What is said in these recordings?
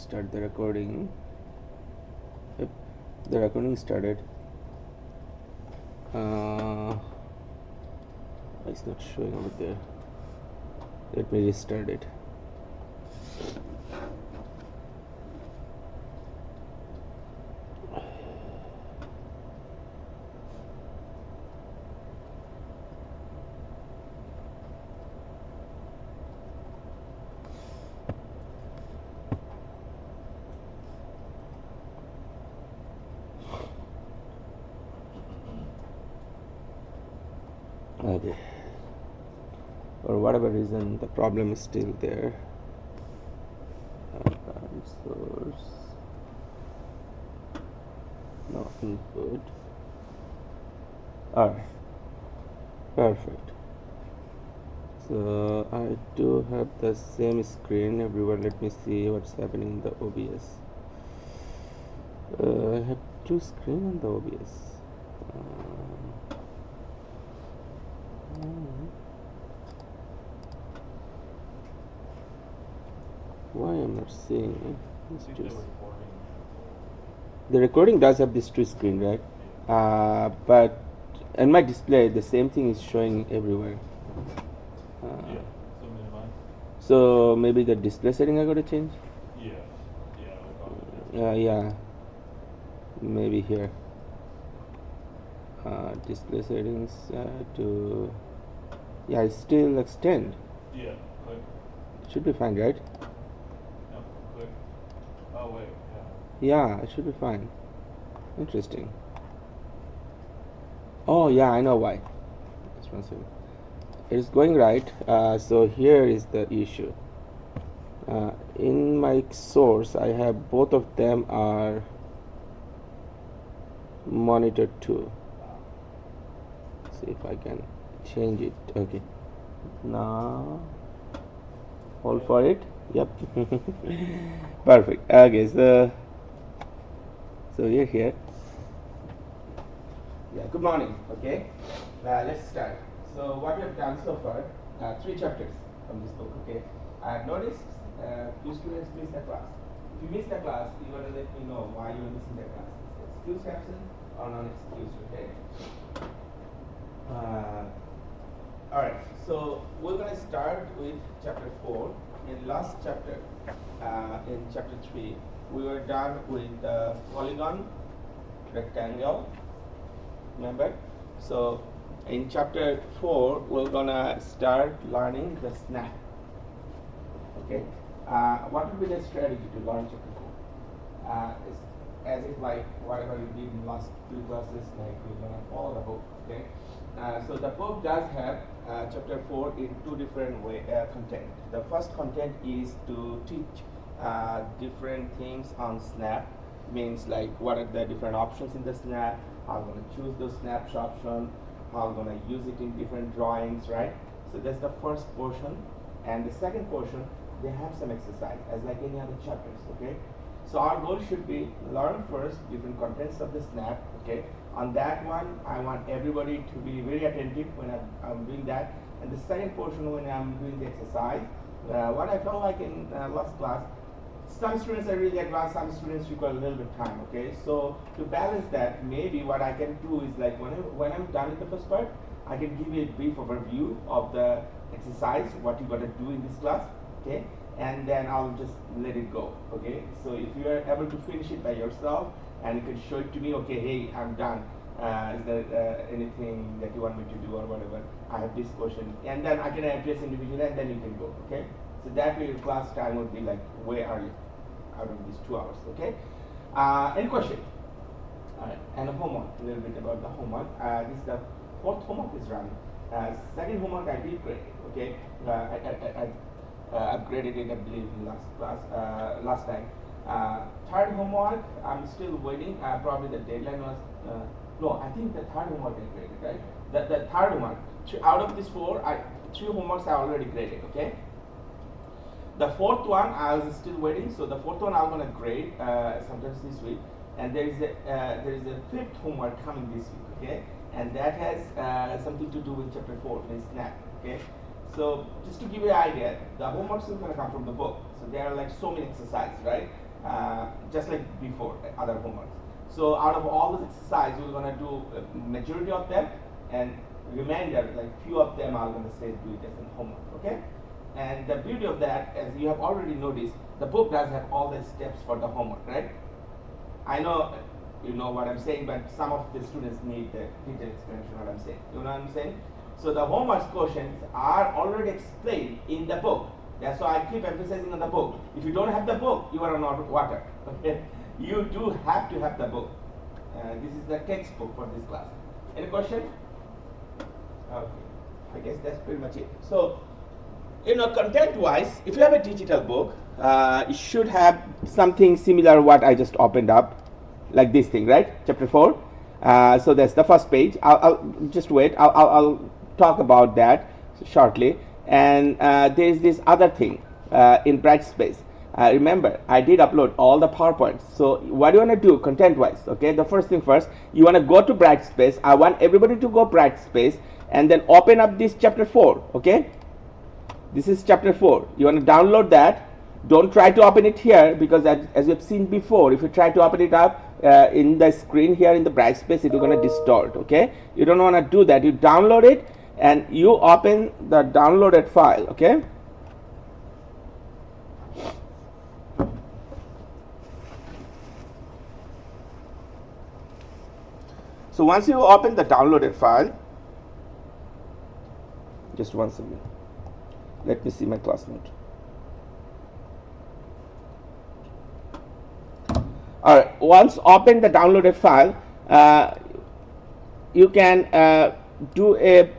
start the recording. Yep, the recording started. It's not showing over there. Let me restart it. Okay. For whatever reason, the problem is still there. Source, no input. Alright, perfect. So I do have the same screen everywhere. Let me see what's happening in the OBS. I have two screens on the OBS. Why I'm not seeing it? The recording does have this two screen, right? But in my display, the same thing is showing everywhere. So maybe the display setting I gotta change. Yeah. Maybe here. Display settings to. Yeah, still extend. Yeah, click. It should be fine, right? No, click. Oh wait, yeah. It should be fine. Interesting. Oh yeah, I know why. Just one second. It is going right. So here is the issue. In my source, I have both of them are monitor 2. See if I can change it. Okay. Now hold for it. Yep. Perfect. Okay, so we're here. Yeah, good morning. Okay, let's start. So what we have done so far, 3 chapters from this book. Okay, I have noticed few students miss the class. If you miss the class, you gotta let me know why you're missing the class. Excuse absent or non-excused. Okay. All right. So we're gonna start with chapter 4. In last chapter, in chapter 3, we were done with the polygon, rectangle. Remember? So in chapter 4, we're gonna start learning the snap. Okay. What would be the strategy to learn chapter 4? It's as if like whatever you did in last 2 classes, like we're gonna follow the book. Okay. So the book does have chapter 4 in 2 different content. The first content is to teach different things on snap. Means like what are the different options in the snap, how I'm going to choose the snap option, how I'm going to use it in different drawings, right? So that's the first portion. And the second portion, they have some exercise as like any other chapters. Okay, so our goal should be learn first different contents of the snap. Okay, on that one I want everybody to be very attentive when I'm doing that. And the second portion, when I'm doing the exercise, what I felt like in last class, some students are really advanced, some students require a little bit of time. Okay, so to balance that, maybe what I can do is like when I'm done with the first part, I can give you a brief overview of the exercise, what you got to do in this class. Okay, and then I'll just let it go. Okay, so if you are able to finish it by yourself and you can show it to me, okay, hey, I'm done. Is there anything that you want me to do or whatever? I have this question, and then I can address individually, and then you can go. Okay, so that way your class time would be like way early out of these 2 hours. Okay, any question? All right, and the homework, a little bit about the homework. This is the 4th homework is running. Second homework I did grade. Okay, I upgraded it, I believe, in last class, last time. Third homework, I'm still waiting. Probably the deadline was no. I think the third homework I graded, right? The third homework. Out of these 4, 3 homeworks I already graded. Okay. The 4th one I was still waiting, so the 4th one I'm gonna grade sometimes this week, and there is a 5th homework coming this week, okay? And that has something to do with chapter 4, means snap, okay? So just to give you an idea, the homeworks are gonna come from the book, so there are like so many exercises, right? just like before other homeworks. So out of all those exercises, we're going to do a majority of them, and remainder, like few of them, I'm going to say do it as a homework. Okay. And the beauty of that, as you have already noticed, the book does have all the steps for the homework, right? I know you know what I'm saying, but some of the students need the detailed explanation of what I'm saying. You know what I'm saying? So the homework questions are already explained in the book. That's why I keep emphasizing on the book. If you don't have the book, you are not water. Okay? You do have to have the book. This is the textbook for this class. Any question? Okay. I guess that's pretty much it. So, you know, content-wise, if you have a digital book, it should have something similar what I just opened up, like this thing, right? Chapter 4. So that's the first page. I'll just wait. I'll talk about that shortly. And there is this other thing in Brightspace. Remember, I did upload all the PowerPoints. So what do you want to do content-wise? Okay, the first thing first, you want to go to Brightspace. I want everybody to go Brightspace and then open up this chapter 4. Okay, this is chapter 4. You want to download that. Don't try to open it here, because as you've seen before, if you try to open it up in the screen here in the Brightspace, it is going to distort. Okay, you don't want to do that. You download it and you open the downloaded file. Okay. So once you open the downloaded file, just one second. Let me see my class note. Alright, once open the downloaded file, you can do a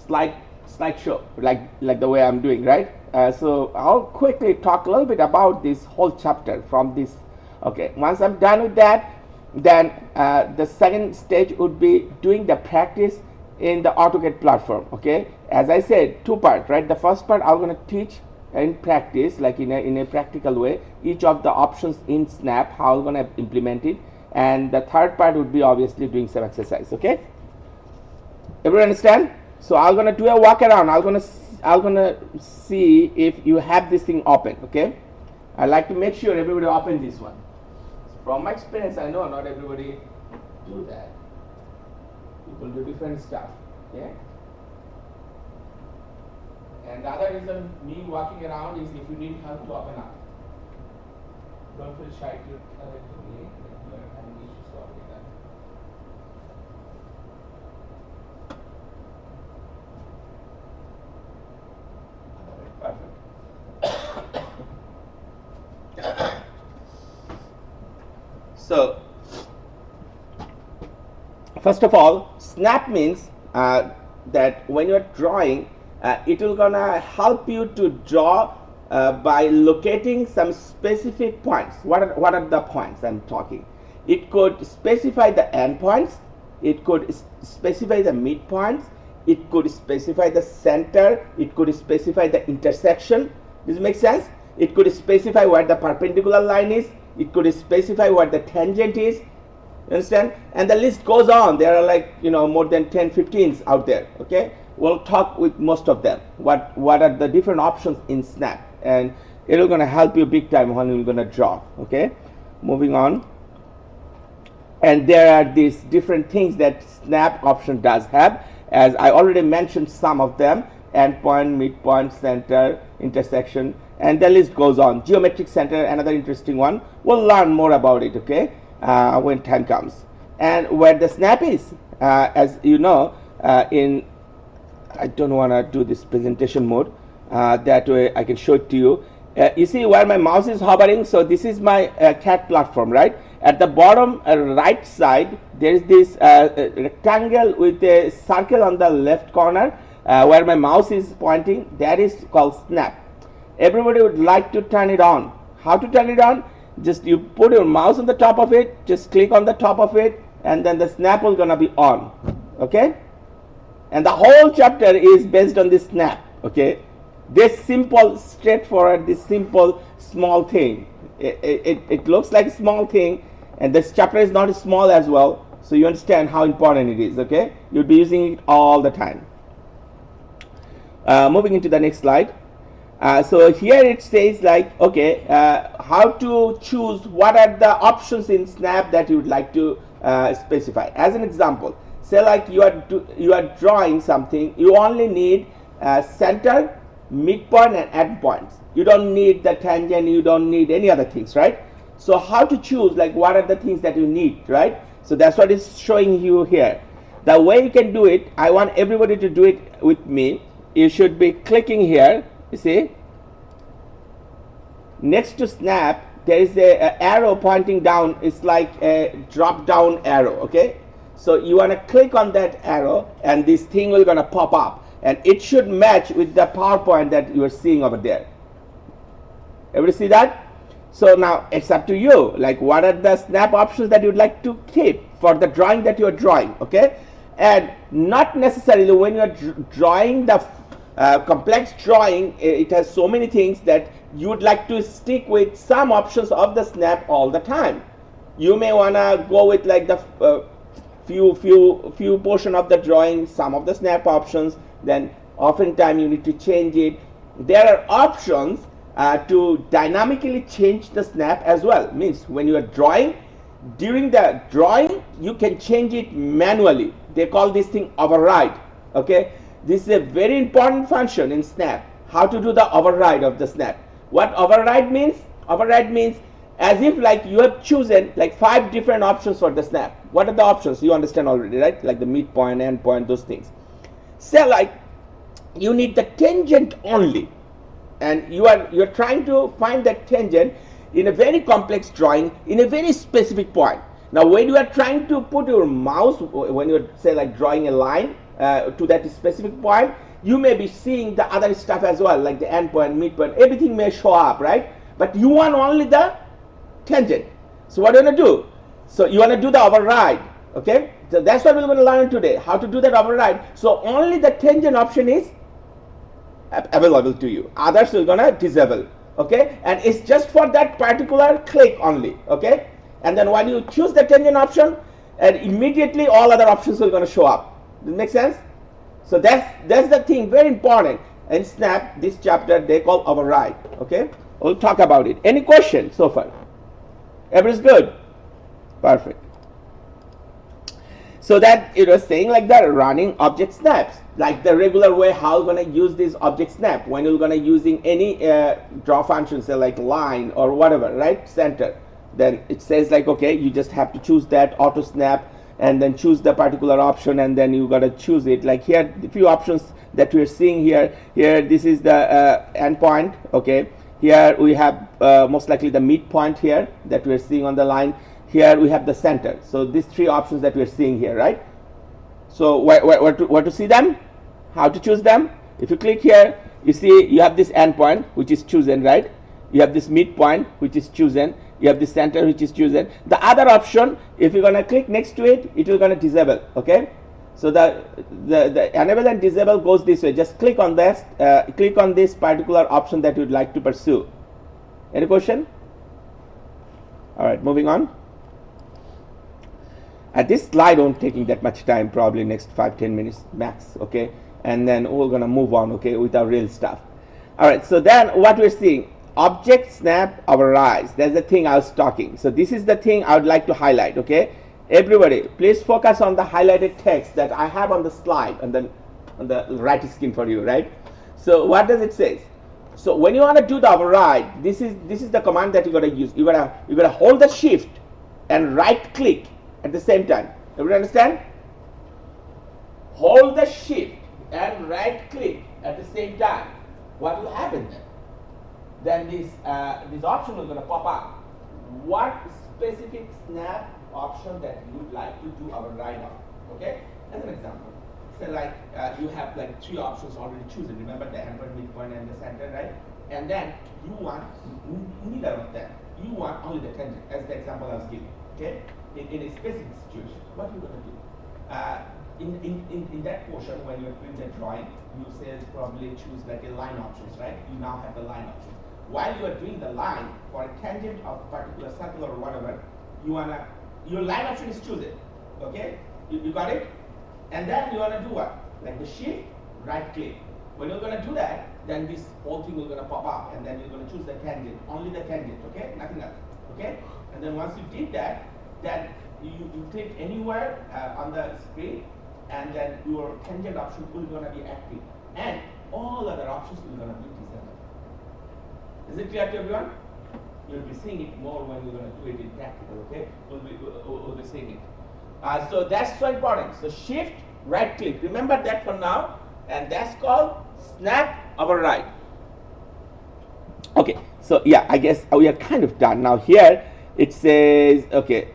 slideshow like the way I'm doing, right? So I'll quickly talk a little bit about this whole chapter from this. Okay, once I'm done with that, then the second stage would be doing the practice in the AutoCAD platform. Okay, as I said, two parts, right? The first part I'm going to teach in practice, like in a practical way, each of the options in Snap, how I'm going to implement it, and the third part would be obviously doing some exercise. Okay, everyone understand? So I'm going to do a walk around. I'm going to see if you have this thing open. Okay, I like to make sure everybody open this one. From my experience, I know not everybody do that. People do different stuff. Yeah. And the other reason me walking around is if you need help to open up. Don't feel shy to tell it to me if you are having issues to open it up. Perfect. So, first of all, Snap means that when you are drawing, it will gonna help you to draw by locating some specific points. What are the points I'm talking? It could specify the endpoints. It could specify the midpoints. It could specify the center. It could specify the intersection. Does it make sense? It could specify where the perpendicular line is. It could specify what the tangent is. You understand? And the list goes on. There are like, you know, more than 10, 15s out there. Okay, we'll talk with most of them. What are the different options in Snap, and it'll gonna help you big time when you're gonna draw. Okay, moving on. And there are these different things that Snap option does have, as I already mentioned some of them: endpoint, midpoint, center, intersection, and the list goes on. Geometric center, another interesting one. We'll learn more about it, okay, when time comes. And where the Snap is, as you know, I don't want to do this presentation mode. That way I can show it to you. You see where my mouse is hovering? So this is my CAD platform, right? At the bottom right side, there is this rectangle with a circle on the left corner where my mouse is pointing. That is called Snap. Everybody would like to turn it on. How to turn it on? Just you put your mouse on the top of it, just click on the top of it, and then the Snap will gonna be on. Okay? And the whole chapter is based on this Snap. Okay? This simple, straightforward, this simple, small thing. It looks like a small thing, and this chapter is not small as well, so you understand how important it is. Okay? You'll be using it all the time. Moving into the next slide. So here it says like, okay, how to choose what are the options in Snap that you would like to specify. As an example, say like you are drawing something, you only need center, midpoint, and end points. You don't need the tangent, you don't need any other things, right? So how to choose like what are the things that you need, right? So that's what is showing you here. The way you can do it, I want everybody to do it with me. You should be clicking here. You see, next to Snap, there is a arrow pointing down. It's like a drop down arrow. Okay, so you want to click on that arrow, and this thing will gonna pop up, and it should match with the PowerPoint that you are seeing over there. Everybody see that? So now it's up to you. Like, what are the Snap options that you'd like to keep for the drawing that you are drawing? Okay, and not necessarily when you are drawing the complex drawing, it has so many things that you would like to stick with some options of the Snap all the time. You may wanna go with like the few portion of the drawing, some of the Snap options. Then oftentimes you need to change it. There are options to dynamically change the Snap as well. Means when you are drawing, during the drawing you can change it manually. They call this thing override. Okay, this is a very important function in Snap. How to do the override of the Snap. What override means? Override means as if like you have chosen like 5 different options for the Snap. What are the options? You understand already, right? Like the midpoint, end point, those things. Say like you need the tangent only, and you're trying to find that tangent in a very complex drawing in a very specific point. Now when you are trying to put your mouse, when you're say like drawing a line to that specific point, you may be seeing the other stuff as well, like the end point, midpoint, everything may show up, right? But you want only the tangent. So what do you want to do? So you want to do the override. Okay, so that's what we're going to learn today, how to do that override. So only the tangent option is available to you, others we're gonna disable. Okay, and it's just for that particular click only. Okay, and then when you choose the tangent option, and immediately all other options are going to show up. Does it make sense? So that's the thing, very important. In Snap, this chapter they call override. Okay, we'll talk about it. Any question so far? Everything's good? Perfect. So that it was saying like that running object snaps, like the regular way how you're gonna use this object snap when you're gonna using any draw function, say like line or whatever, right? Center. Then it says like, okay, you just have to choose that auto snap and then choose the particular option, and then you gotta choose it. Like here, the few options that we're seeing here. Here, this is the endpoint. Okay. Here we have most likely the midpoint here that we're seeing on the line. Here we have the center. So these 3 options that we're seeing here, right? So where to see them? How to choose them? If you click here, you see you have this endpoint which is chosen, right? You have this midpoint which is chosen. You have the center which is chosen. The other option, if you're gonna click next to it, it will gonna disable. Okay. So the enable and disable goes this way. Just click on this. Click on this particular option that you'd like to pursue. Any question? All right, moving on. This slide won't taking that much time, probably next 5-10 minutes max. Okay, and then we're gonna move on. Okay, with our real stuff. All right. So then what we're seeing. Object snap overrides. That's the thing I was talking. So this is the thing I would like to highlight. Okay, everybody, please focus on the highlighted text that I have on the slide and then on the right screen for you, right? So what does it say? So when you want to do the override, this is the command that you gotta use. You gotta hold the shift and right click at the same time. Everybody understand? Hold the shift and right click at the same time. What will happen then? Then this option is going to pop up. What specific snap option that you would like to do override on? Okay, as an example, say like you have like 3 options already chosen. Remember the endpoint, midpoint, and the center, right? And then you want neither of them. You want only the tangent, as the example I was giving. Okay, in a specific situation, what are you going to do? In that portion, when you're doing the drawing, you say probably choose like a line options, right? You now have the line options. While you are doing the line for a tangent of a particular circle or whatever, your line option is chosen. Okay, you got it? And then you wanna do what? Like the shift, right click. When you're gonna do that, then this whole thing will gonna pop up, and then you're gonna choose the candidate, only the candidate, okay, nothing else, okay. And then once you did that, then you click anywhere on the screen, and then your tangent option will gonna be active, and all other options will gonna be disabled. Is it clear to everyone? You'll be seeing it more when we're gonna do it in practical, okay? We'll be seeing it. So that's so important. So shift, right click. Remember that for now, and that's called snap override. Okay, so yeah, I guess we are kind of done. Now here it says, okay,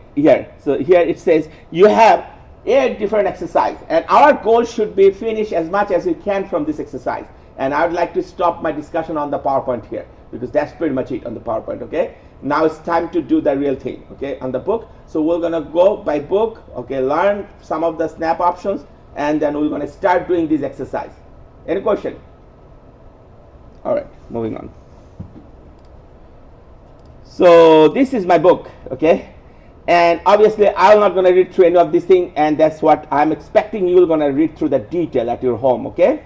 so here it says you have 8 different exercises, and our goal should be finish as much as we can from this exercise. And I would like to stop my discussion on the PowerPoint here, because that's pretty much it on the PowerPoint, okay? Now it's time to do the real thing, okay, on the book. So we're gonna go by book, okay, learn some of the snap options, and then we're gonna start doing this exercise. Any question? All right, moving on. So this is my book, okay? And obviously I'm not gonna read through any of these things, and that's what I'm expecting you're gonna read through the detail at your home, okay?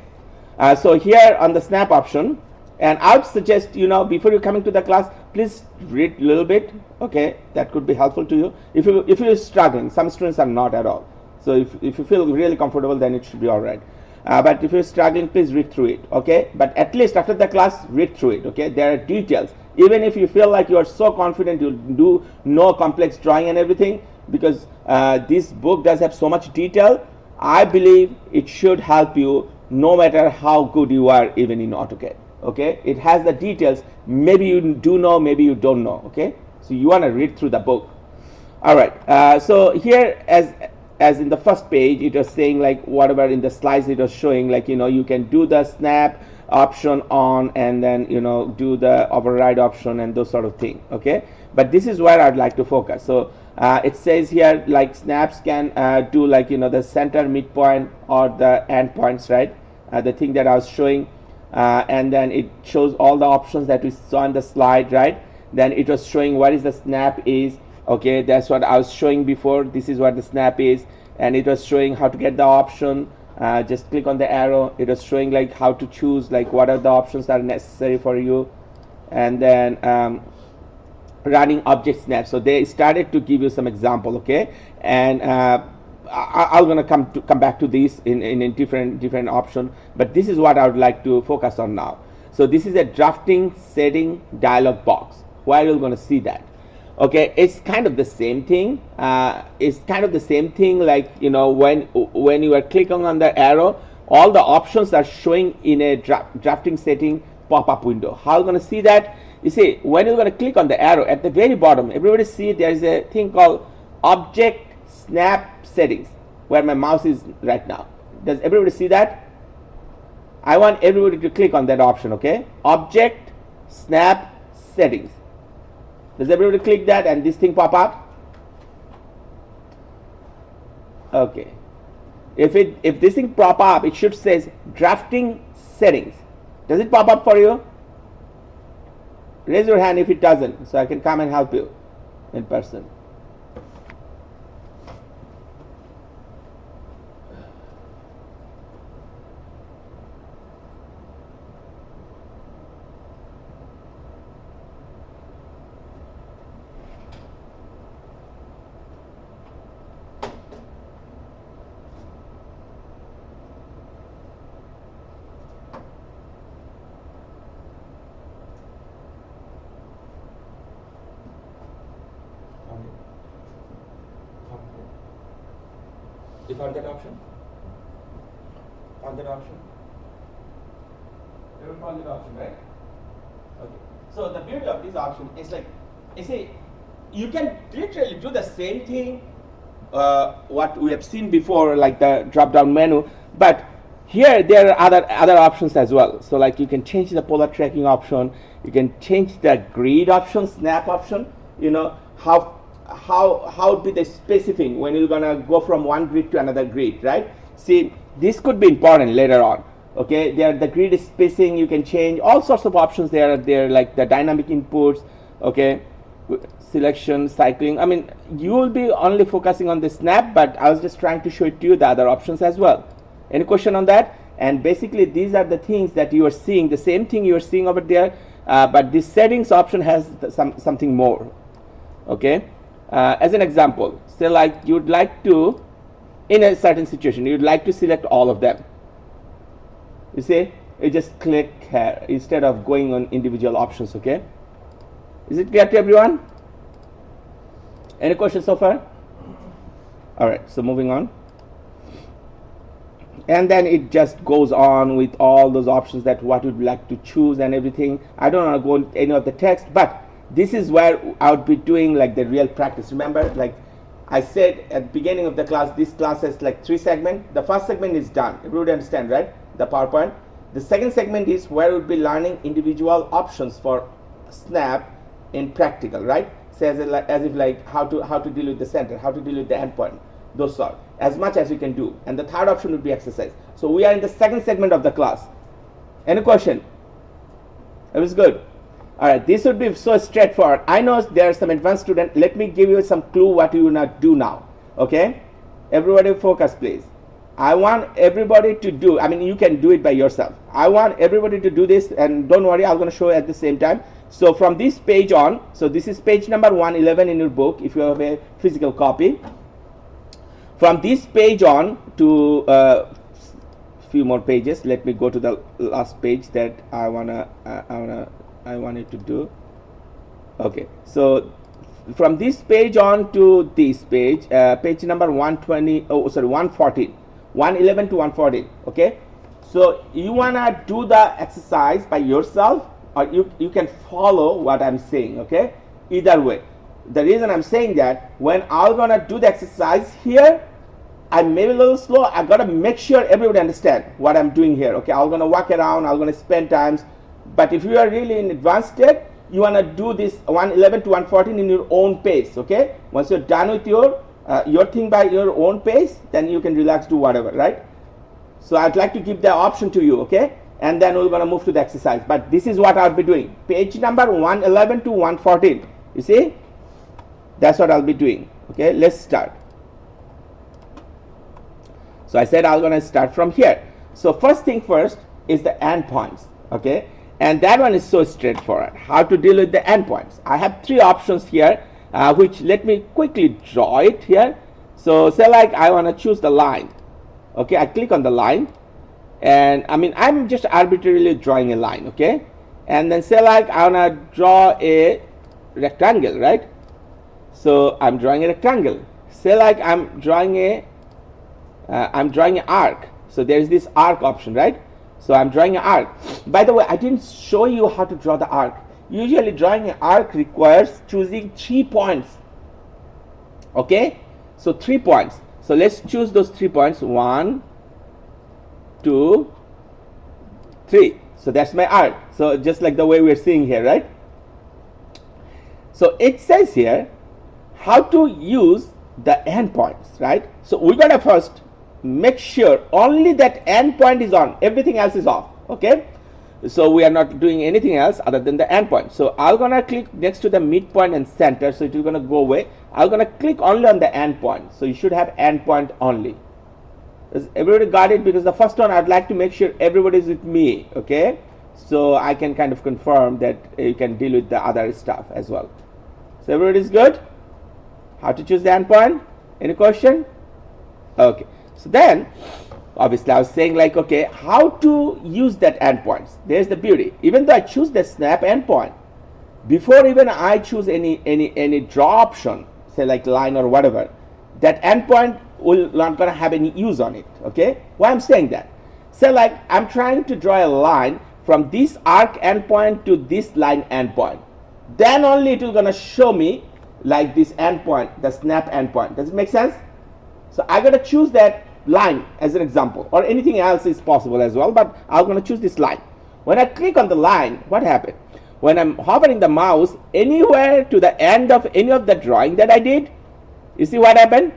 So here on the snap option, and I would suggest, before you're coming to the class, please read a little bit, okay? That could be helpful to you. If you're struggling, some students are not at all. So if you feel really comfortable, then it should be all right. But if you're struggling, please read through it, okay? But at least after the class, read through it, okay? There are details. Even if you feel like you are so confident you'll do no complex drawing and everything, because this book does have so much detail, I believe it should help you no matter how good you are even in AutoCAD, okay? It has the details. Maybe you do know, maybe you don't know, okay? So you want to read through the book. All right, so here as in the first page, it was saying like whatever in the slides it was showing, like, you can do the snap option on, and then, do the override option and those sort of thing, okay? But this is where I'd like to focus. So it says here like snaps can do like, the center, midpoint, or the end points, right? The thing that I was showing, and then it shows all the options that we saw in the slide, right? Then it was showing what is the snap is, okay? That's what I was showing before. This is what the snap is, and it was showing how to get the option. Just click on the arrow. It was showing like how to choose, like what are the options that are necessary for you, and then running object snap. So they started to give you some example, okay? And I'm gonna come back to this in different option, but this is what I would like to focus on now. So this is a drafting setting dialog box. Where you're gonna see that? Okay, it's kind of the same thing. It's kind of the same thing, like, when you are clicking on the arrow, all the options are showing in a drafting setting pop-up window. How are you going to see that? You see, when you're going to click on the arrow at the very bottom, everybody see there is a thing called object snap settings, where my mouse is right now. Does everybody see that? I want everybody to click on that option, okay? Object snap settings. Does everybody click that and this thing pop up? Okay. If this thing pop up, it should say drafting settings. Does it pop up for you? Raise your hand if it doesn't, so I can come and help you in person. You found that option? Found that option? You found that option, right? Okay. So the beauty of this option is like, you can literally do the same thing what we have seen before, like the drop-down menu, but here there are other options as well. So like you can change the polar tracking option, you can change the grid option, snap option. How be the specifying when you're gonna go from one grid to another grid, right? See, this could be important later on. Okay, the grid spacing, you can change all sorts of options. There like the dynamic inputs, okay, selection, cycling. I mean, you will be only focusing on the snap, but I was just trying to show it to you the other options as well. Any question on that? and basically these are the things that you are seeing, the same thing you are seeing over there, but this settings option has something more. Okay, as an example, say like you'd like to, in a certain situation, you'd like to select all of them. You see, you just click here instead of going on individual options. Okay, is it clear to everyone? Any questions so far? All right, so moving on. And then it just goes on with all those options that what you'd like to choose and everything. I don't want to go into any of the text, but this is where I would be doing like the real practice. Remember, like I said at the beginning of the class, this class has like 3 segments. The first segment is done. Everybody understand, right? The PowerPoint. The second segment is where we'll be learning individual options for Snap in practical, right? So as if like how to deal with the center, how to deal with the endpoint, those sort, as much as you can do. And the third option would be exercise. So we are in the second segment of the class. Any question? It was good. All right, this would be so straightforward. I know there are some advanced students. Let me give you some clue what you will not do now. Okay, everybody focus, please. I want everybody to do. I mean, you can do it by yourself. I want everybody to do this, and don't worry, I'm going to show you at the same time. So from this page on, so this is page number 111 in your book if you have a physical copy. From this page on to few more pages. Let me go to the last page that I wanted to do. Okay, so from this page on to this page, page number 120. Oh, sorry, 114, 111 to 114. Okay, so you wanna do the exercise by yourself, or you can follow what I'm saying. Okay, either way. The reason I'm saying that, when I'm gonna do the exercise here, I may be a little slow. I gotta make sure everybody understand what I'm doing here. Okay, I'm gonna walk around, I'm gonna spend times. But if you are really in advanced state, you wanna do this 111 to 114 in your own pace. Okay, once you're done with your thing by your own pace, then you can relax, do whatever, right? So I'd like to give the option to you. Okay, and then we're gonna move to the exercise. But this is what I'll be doing. Page number 111 to 114. You see, that's what I'll be doing. Okay, let's start. So I said I'm going to start from here. So first thing first is the endpoints. Okay, and that one is so straightforward. How to deal with the endpoints? I have 3 options here, which let me quickly draw it here. So say like I want to choose the line. Okay, I click on the line, and I mean I'm just arbitrarily drawing a line. Okay, and then say like I want to draw a rectangle, right? So I'm drawing a rectangle. Say like I'm drawing an arc. So there is this arc option, right? So I'm drawing an arc. By the way, I didn't show you how to draw the arc. Usually drawing an arc requires choosing 3 points. Okay, so 3 points. So let's choose those 3 points. 1, 2, 3. So that's my arc. So just like the way we're seeing here, right? So it says here how to use the endpoints, right? So we're gonna first make sure only that endpoint is on, everything else is off. Okay, so we are not doing anything else other than the endpoint. So I'm gonna click next to the midpoint and center, so it is gonna go away. I'm gonna click only on the endpoint, so you should have endpoint only. Does everybody got it? Because the first one I'd like to make sure everybody is with me. Okay, so I can kind of confirm that you can deal with the other stuff as well. So everybody is good? How to choose the endpoint? Any question? Okay, so then obviously I was saying like, okay, how to use that endpoints. There's the beauty. Even though I choose the snap endpoint, before even I choose any draw option, say like line or whatever, that endpoint will not gonna have any use on it. Okay, why I'm saying that? So like I'm trying to draw a line from this arc endpoint to this line endpoint, then only it will gonna show me like this endpoint, the snap endpoint. Does it make sense? So I gotta choose that line as an example, or anything else is possible as well, but I'm gonna choose this line. When I click on the line, what happened? When I'm hovering the mouse anywhere to the end of any of the drawing that I did, you see what happened?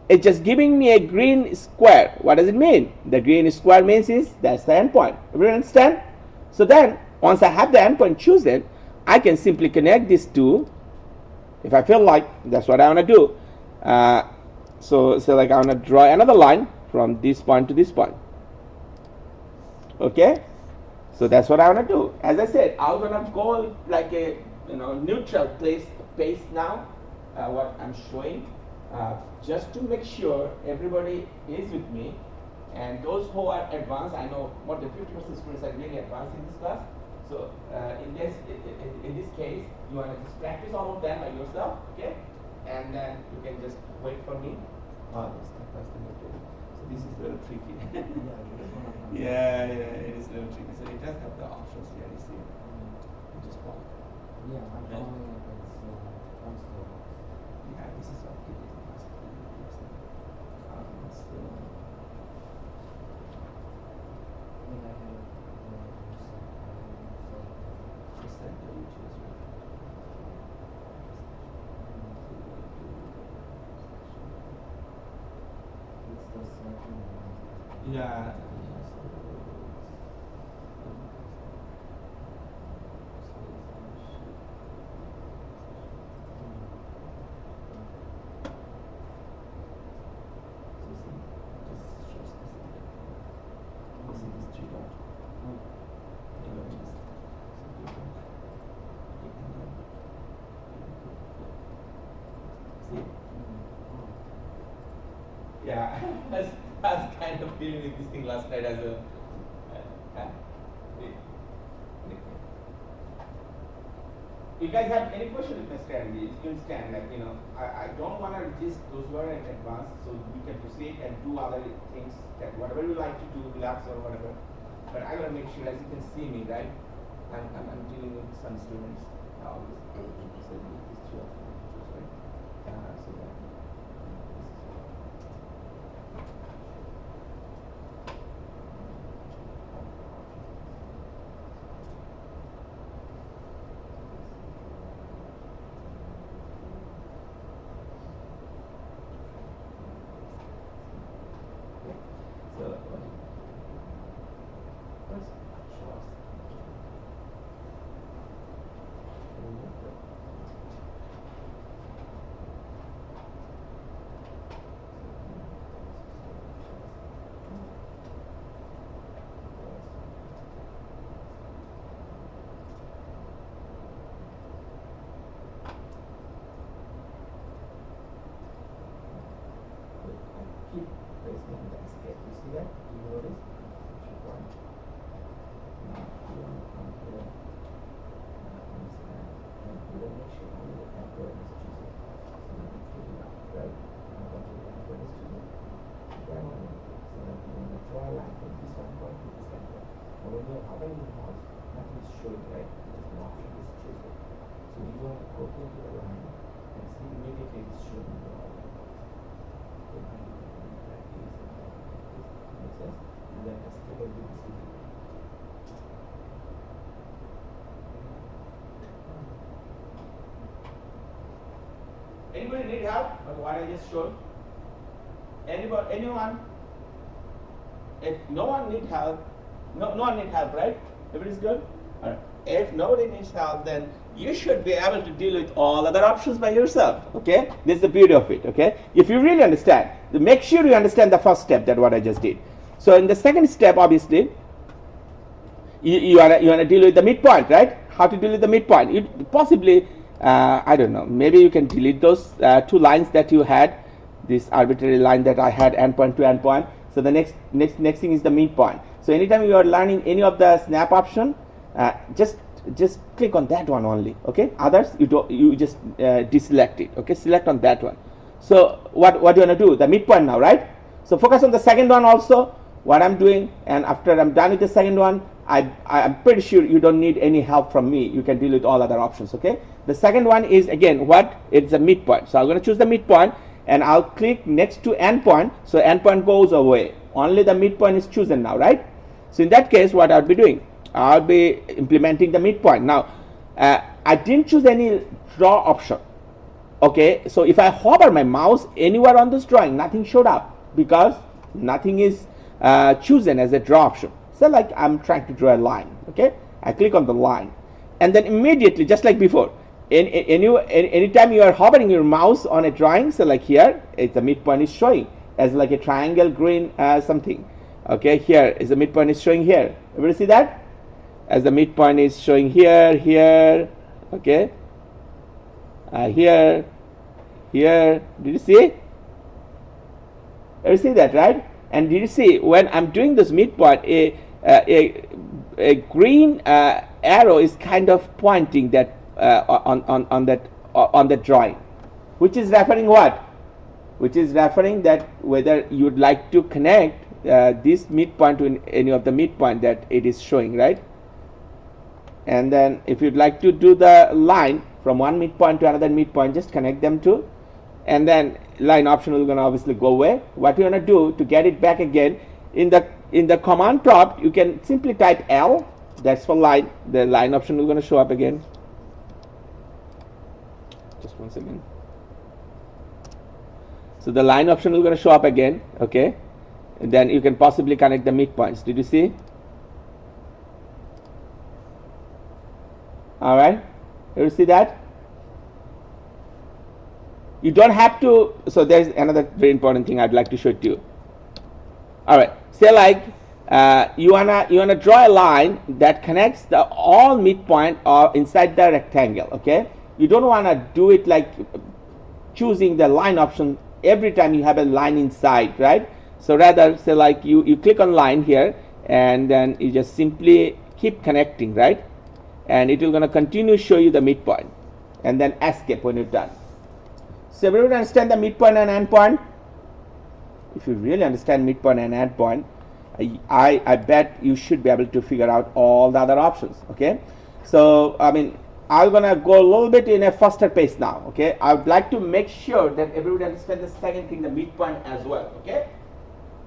It's just giving me a green square. What does it mean? The green square means that's the endpoint. Everyone understand? So then once I have the endpoint chosen, I can simply connect these two. If I feel like that's what I want to do. So like I want to draw another line from this point to this point. Okay, so that's what I want to do. As I said, I'm gonna go like a neutral pace now. What I'm showing, just to make sure everybody is with me, and those who are advanced, I know more than 50% students are really advanced in this class. So in this case, you want to just practice all of them by yourself, okay? And then you can just wait for me. Oh, that's the new tool. So this is a little tricky. Yeah, it is a little tricky. So it does have the options here, you see. You just follow. Yeah, I'm following it. I'm still. Yeah, this is what it is. So, Then I have the center you choose, right? it's the second one. Yeah. Yeah, I was kind of feeling with this thing last night as a. You guys have any question with my strategy? You can stand, like, I don't want to resist those who are in advance, so we can proceed and do other things, that whatever you like to do, relax or whatever. But I gotta make sure, as you can see me, right? I'm dealing with some students. So these two of them, right? So that. Keep pressing on the escape. You see that? Do you notice? One. Now you want to come here. And you will make sure only the anchor is choosing. So you can take it out, right? Now what the anchor is choosing. Then so that you want to draw a line from this one point to this anchor. And when you're hovering the mouse, nothing is showing, right? Just an option is choosing. So you want to go here to the line and see immediately it's showing the line. Anybody need help on what I just showed? Anyone? If no one need help, no one need help, right? Everybody's good? All right. If nobody needs help, then you should be able to deal with all other options by yourself. Okay? This is the beauty of it. Okay? If you really understand, make sure you understand the first step, that what I just did. So in the second step, obviously, you want to deal with the midpoint, right? How to deal with the midpoint? You possibly, I don't know, maybe you can delete those two lines that you had, this arbitrary line that I had, endpoint to endpoint. So the next thing is the midpoint. So anytime you are learning any of the snap option, just click on that one only. Okay, others you just deselect it. Okay, select on that one. So what do you want to do? The midpoint now, right? So focus on the second one also, what I'm doing, and after I'm done with the second one, I'm pretty sure you don't need any help from me. You can deal with all other options. Okay, the second one is again what? It's a midpoint. So I'm going to choose the midpoint and I'll click next to endpoint. So endpoint goes away. Only the midpoint is chosen now, right? So in that case, what I'll be doing, I'll be implementing the midpoint. Now, I didn't choose any draw option. Okay, so if I hover my mouse anywhere on this drawing, nothing showed up because nothing is chosen as a draw option. So like I'm trying to draw a line. Okay, I click on the line, and then immediately, just like before, anytime you are hovering your mouse on a drawing, so like here, the midpoint is showing as like a triangle green something. Okay, here is the midpoint is showing here. Everybody see that? As the midpoint is showing here, here, okay, here, here. Did you see? You see that, right? And did you see when I'm doing this midpoint, a green arrow is kind of pointing that on that drawing, which is referring what? Which is referring that whether you'd like to connect this midpoint to any of the midpoint that it is showing, right? And then if you'd like to do the line from one midpoint to another midpoint, just connect them to, and then line option is going to obviously go away. What you want to do to get it back again, in the command prompt, you can simply type L, that's for line. The line option is going to show up again. Just one second. So the line option is going to show up again, okay, and then you can possibly connect the midpoints. Did you see? All right, you see that? You don't have to. So there's another very important thing I'd like to show it to you. All right, say like you wanna draw a line that connects the all midpoint or inside the rectangle. Okay, you don't wanna do it like choosing the line option every time you have a line inside, right? So rather, say like you click on line here, and then you just simply keep connecting, right? And it will gonna continue show you the midpoint, and then escape when you're done. So everyone understand the midpoint and endpoint? If you really understand midpoint and endpoint, I bet you should be able to figure out all the other options. Okay, so I mean, I'm gonna go a little bit in a faster pace now. Okay, I would like to make sure that everybody understand the second thing, the midpoint as well. Okay,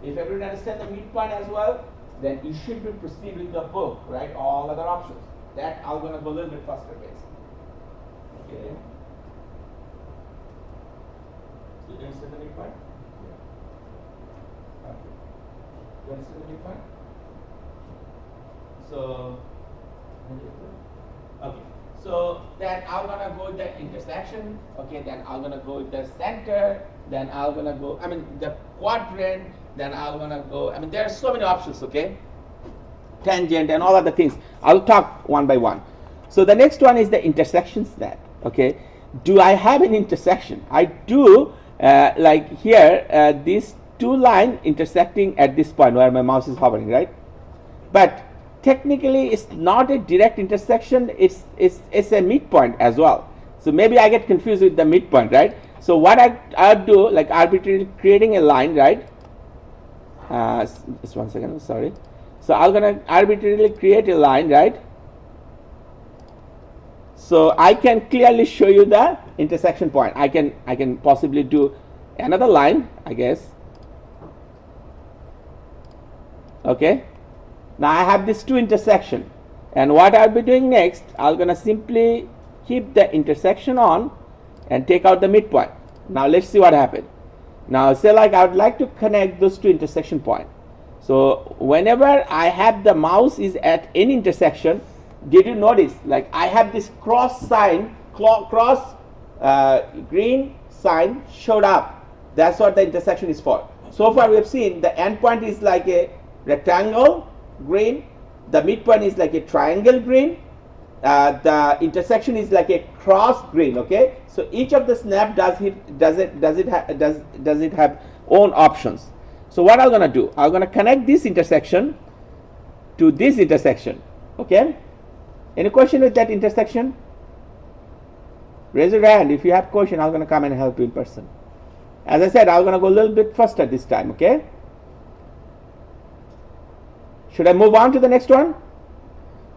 if everybody understand the midpoint as well, then you should be proceeding with the book, right? All other options. That I'm gonna go a little bit faster pace. Okay. You understand the midpoint? Yeah. Okay. You understand the midpoint? So, okay. So then I'm gonna go with the intersection. Okay. Then I'm gonna go with the center. Then I'm gonna go. I mean the quadrant. Then I'm gonna go. I mean there are so many options. Okay. Tangent and all other things. I'll talk one by one. So the next one is the intersection snap. Okay. Do I have an intersection? I do. Like here, these two lines intersecting at this point where my mouse is hovering, right? But technically, it's not a direct intersection. It's a midpoint as well. So maybe I get confused with the midpoint, right? So what I do, like arbitrarily creating a line, right? Just one second, sorry. So I'm gonna arbitrarily create a line, right? So I can clearly show you the intersection point. I can possibly do another line, I guess. Okay. Now I have these two intersection, and what I'll be doing next, I'm gonna simply keep the intersection on and take out the midpoint. Now let's see what happened. Now say like I would like to connect those two intersection point. So whenever I have the mouse is at any intersection, did you notice like I have this cross sign, green sign showed up. That's what the intersection is for. So far we have seen the endpoint is like a rectangle green, the midpoint is like a triangle green, the intersection is like a cross green. Okay, so each of the snap does it have own options. So what I'm gonna do, I'm gonna connect this intersection to this intersection. Okay, any question with that intersection? Raise your hand if you have question. I'm gonna come and help you in person. As I said, I'm gonna go a little bit faster this time. Okay, should I move on to the next one?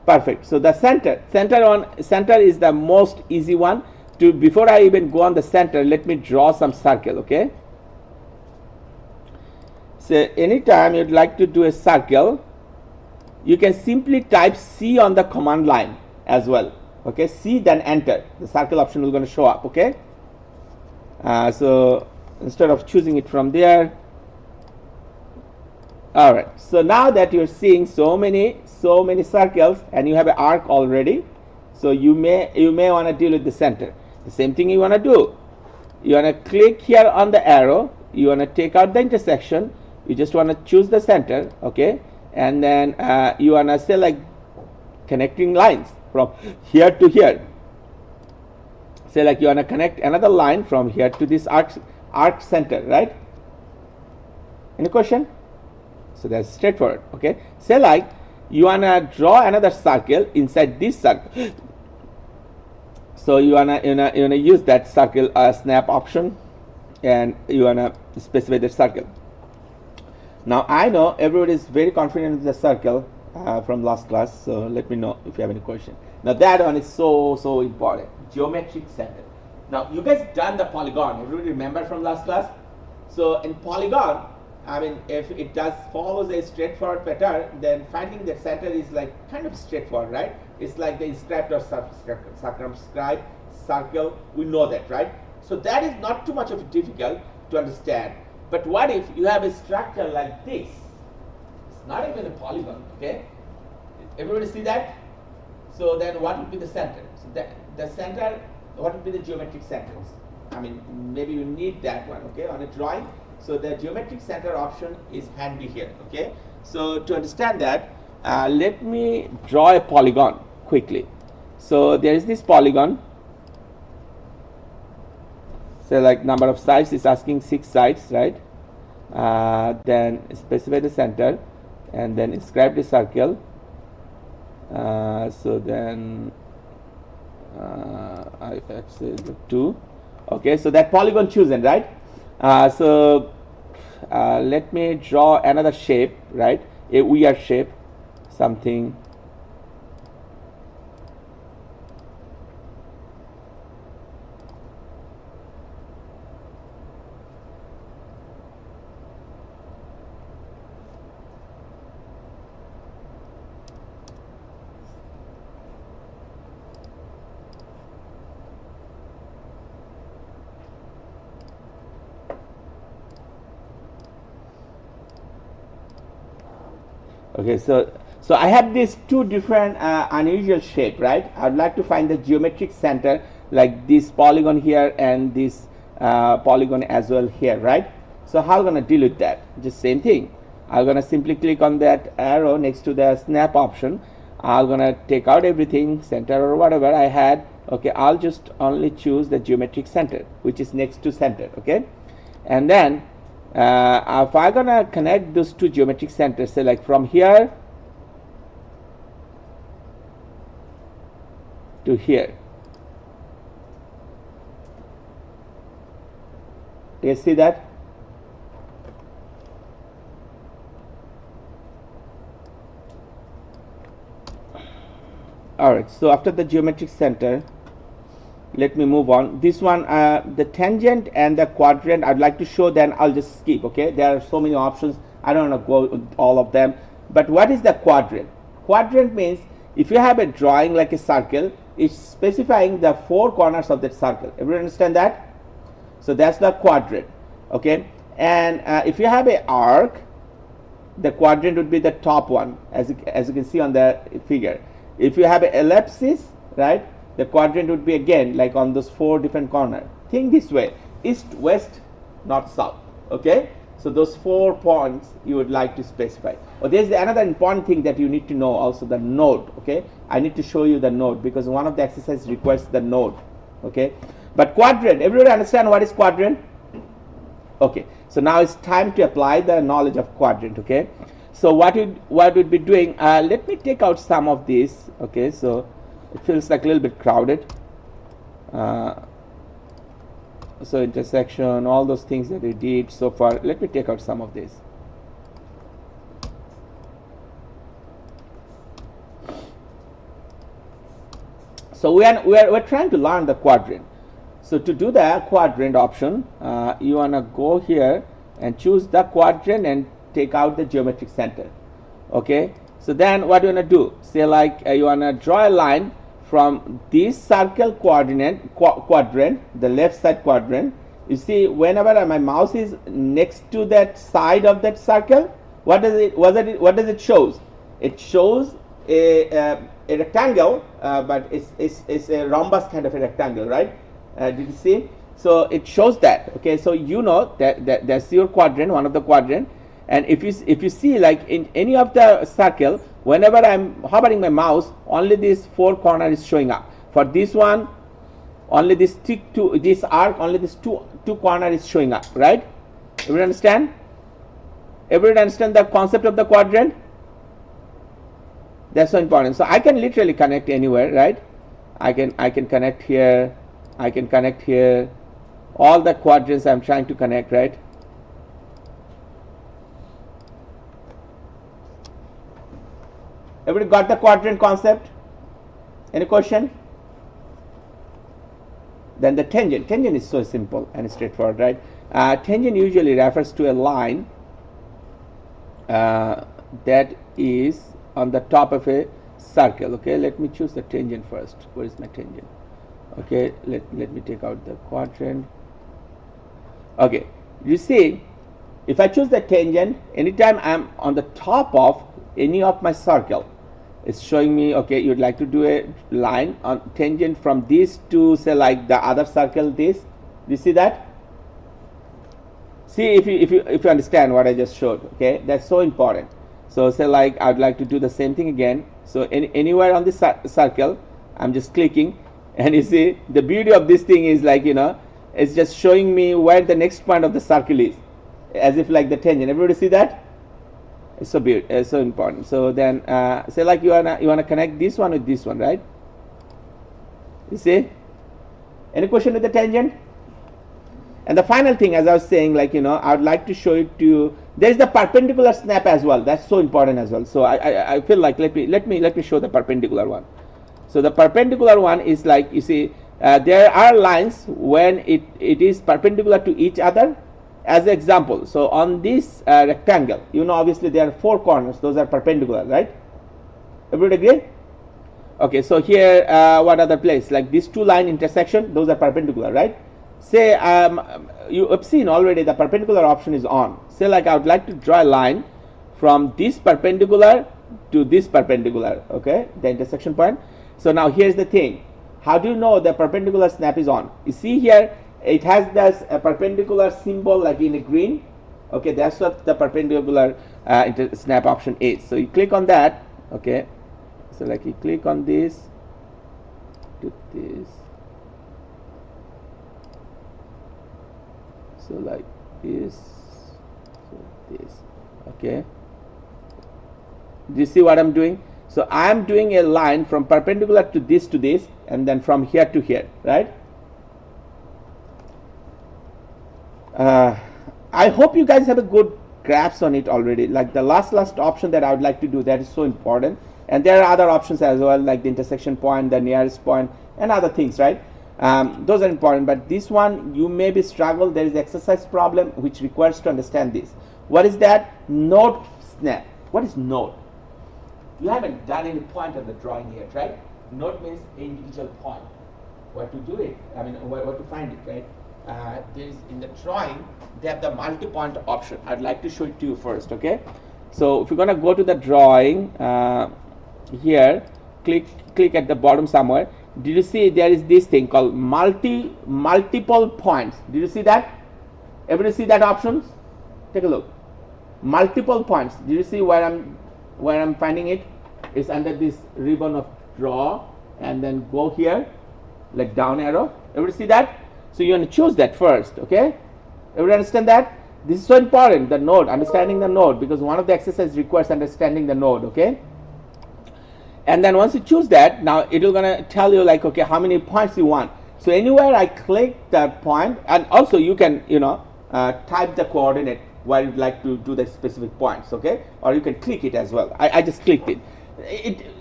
Perfect. So the center is the most easy one. Before I even go on the center, let me draw some circle. Okay, so anytime you'd like to do a circle, you can simply type C on the command line as well. Okay, C then enter. The circle option is going to show up. Okay, so instead of choosing it from there. All right, so now that you're seeing so many circles and you have an arc already, so you may want to deal with the center. The same thing you want to do. You want to click here on the arrow. You want to take out the intersection. You just want to choose the center. Okay, and then you wanna say like connecting lines from here to here. Say like you wanna connect another line from here to this arc center, right? Any question? So that's straightforward. Okay. Say like you wanna draw another circle inside this circle. So you wanna use that circle snap option, and you wanna specify the circle. Now I know everybody is very confident in the circle from last class, so let me know if you have any question. Now that one is so important, geometric center. Now you guys done the polygon. Everybody remember from last class? So in polygon, I mean, if it does follows a straightforward pattern, then finding the center is like kind of straightforward, right? It's like the inscribed or circumscribed circle. We know that, right? So that is not too much of difficult to understand. But what if you have a structure like this? It's not even a polygon, okay? Everybody see that? So then what would be the center? So the center, what would be the geometric centers? I mean, maybe you need that one, okay, on a drawing. So the geometric center option is handy here, okay? So to understand that, let me draw a polygon quickly. So there is this polygon. So like number of sides is asking 6 sides, right? Then specify the center and then inscribe the circle. So then I say the 2. Okay, so that polygon chosen, right? So let me draw another shape, right? A weird shape, something. Okay, so I have these two different unusual shape, right? I would like to find the geometric center, like this polygon here and this polygon as well here, right? So how am I going to deal with that? Just same thing. I'm going to simply click on that arrow next to the snap option. I'm going to take out everything, center or whatever I had. Okay, I'll just only choose the geometric center, which is next to center. Okay, and then if I'm gonna connect those two geometric centers, say like from here to here, do you see that? Alright, so after the geometric center, let me move on. This one, the tangent and the quadrant, I'd like to show, then I'll just skip. Okay, there are so many options, I don't want to go with all of them. But what is the quadrant? Quadrant means if you have a drawing like a circle, it's specifying the 4 corners of that circle. Everyone understand that? So that's the quadrant. Okay, and if you have an arc, the quadrant would be the top one, as you can see on the figure. If you have an ellipsis, right, the quadrant would be again like on those 4 different corners. Think this way: east, west, north, south. Okay, so those 4 points you would like to specify. Oh, there's another important thing that you need to know also, the node. Okay, I need to show you the node because one of the exercises requires the node. Okay, but quadrant, everybody understand what is quadrant? Okay, so now it's time to apply the knowledge of quadrant. Okay, so what would be doing? Let me take out some of these. Okay, so it feels like a little bit crowded. So intersection, all those things that we did so far. Let me take out some of these. So we're trying to learn the quadrant. So to do the quadrant option, you wanna go here and choose the quadrant and take out the geometric center. Okay. So then what you wanna do? Say like you wanna draw a line from this circle quadrant, the left side quadrant. You see, whenever my mouse is next to that side of that circle, what does it shows? It shows a rectangle, but it's a rhombus kind of a rectangle, right? Did you see? So it shows that. Okay, so you know that that's your quadrant, one of the quadrant, And if you see, like in any of the circle, whenever I'm hovering my mouse, only this 4 corner is showing up. For this one, only this stick to this arc, only this two corner is showing up, right? Everyone understand? Everyone understand the concept of the quadrant? That's so important. So I can literally connect anywhere, right? I can connect here, I can connect here, all the quadrants I'm trying to connect, right? Everybody got the quadrant concept? Any question? Then the tangent. Tangent is so simple and straightforward, right? Tangent usually refers to a line that is on the top of a circle. Okay, let me choose the tangent first. Where is my tangent? Okay, let me take out the quadrant. Okay, you see, if I choose the tangent, anytime I'm on the top of any of my circle, it's showing me, okay, you'd like to do a line on tangent from this to, say, like the other circle, this. Do you see that? See if you understand what I just showed. Okay, that's so important. So say like I'd like to do the same thing again. So anywhere on this circle, I'm just clicking, and you see the beauty of this thing is, like, you know, it's just showing me where the next point of the circle is, as if like the tangent. Everybody see that? It's so beautiful, it's so important. So then say like you wanna connect this one with this one, right? You see? Any question with the tangent? And the final thing, as I was saying, like, you know, I would like to show it to you. There is the perpendicular snap as well. That's so important as well. So I feel like let me show the perpendicular one. So the perpendicular one is like, you see, there are lines when it is perpendicular to each other. As an example, so on this rectangle, you know, obviously there are 4 corners. Those are perpendicular, right? Everybody agree? Okay, so here, what other place? Like these 2 line intersection, those are perpendicular, right? Say you have seen already the perpendicular option is on. Say like I would like to draw a line from this perpendicular to this perpendicular, okay, the intersection point. So now here's the thing. How do you know the perpendicular snap is on? You see here, it has this perpendicular symbol like in a green. Okay, that's what the perpendicular snap option is. So you click on that. Okay, so like you click on this to this. So like this, so this. Okay, do you see what I'm doing? So I am doing a line from perpendicular to this, and then from here to here, right? I hope you guys have a good grasp on it already. Like the last option that I would like to do, that is so important. And there are other options as well, like the intersection point, the nearest point, and other things, right? Those are important, but this one you may be struggle. There is exercise problem which requires to understand this. What is that? Node snap. What is node? You haven't done any point of the drawing yet, right? Node means individual point. Where to do it? I mean, where to find it, right? There is in the drawing, they have the multi-point option. I'd like to show it to you first, okay? So if you're gonna go to the drawing here, click at the bottom somewhere. Did you see there is this thing called multiple points? Did you see that? Everybody see that options? Take a look. Multiple points. Did you see where I'm finding it? It's under this ribbon of draw, and then go here, like down arrow. Everybody see that? So you want to choose that first, okay? Everybody understand that? This is so important, the node, understanding the node, because one of the exercises requires understanding the node, okay? And then once you choose that, now it will gonna tell you like, okay, how many points you want. So anywhere I click that point, and also you can, you know, type the coordinate where you'd like to do the specific points, okay? Or you can click it as well. I just clicked it.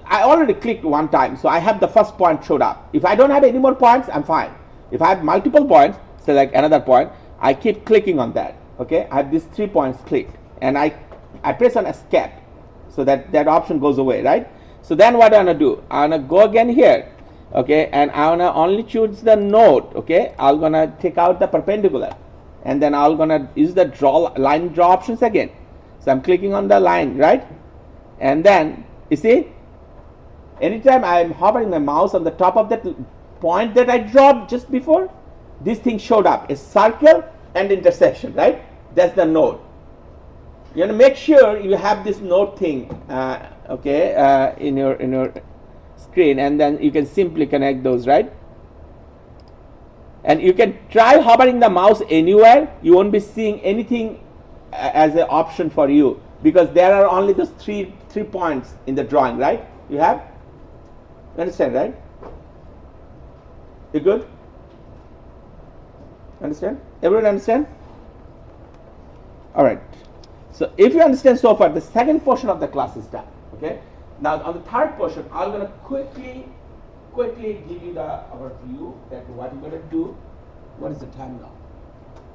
I already clicked one time, so I have the first point showed up. If I don't have any more points, I'm fine. If I have multiple points, select another point, I keep clicking on that, okay? I have these 3 points clicked, and I press on escape, so that option goes away, right? So then what I'm gonna do, I'm gonna go again here, okay, and I'm gonna only choose the node, okay? I'm gonna take out the perpendicular, and then I'm gonna use the line draw options again. So I'm clicking on the line, right? And then you see, anytime I'm hovering my mouse on the top of that point that I dropped just before, this thing showed up, a circle and intersection, right? That's the node. You want to make sure you have this note thing, okay, in your screen, and then you can simply connect those, right? And you can try hovering the mouse anywhere. You won't be seeing anything as an option for you, because there are only those three points in the drawing, right? You have? You understand, right? You good? Understand? Everyone understand? All right. So if you understand so far, the second portion of the class is done. Okay. Now on the third portion, I'm going to quickly give you the overview that what you're going to do. What is the time now?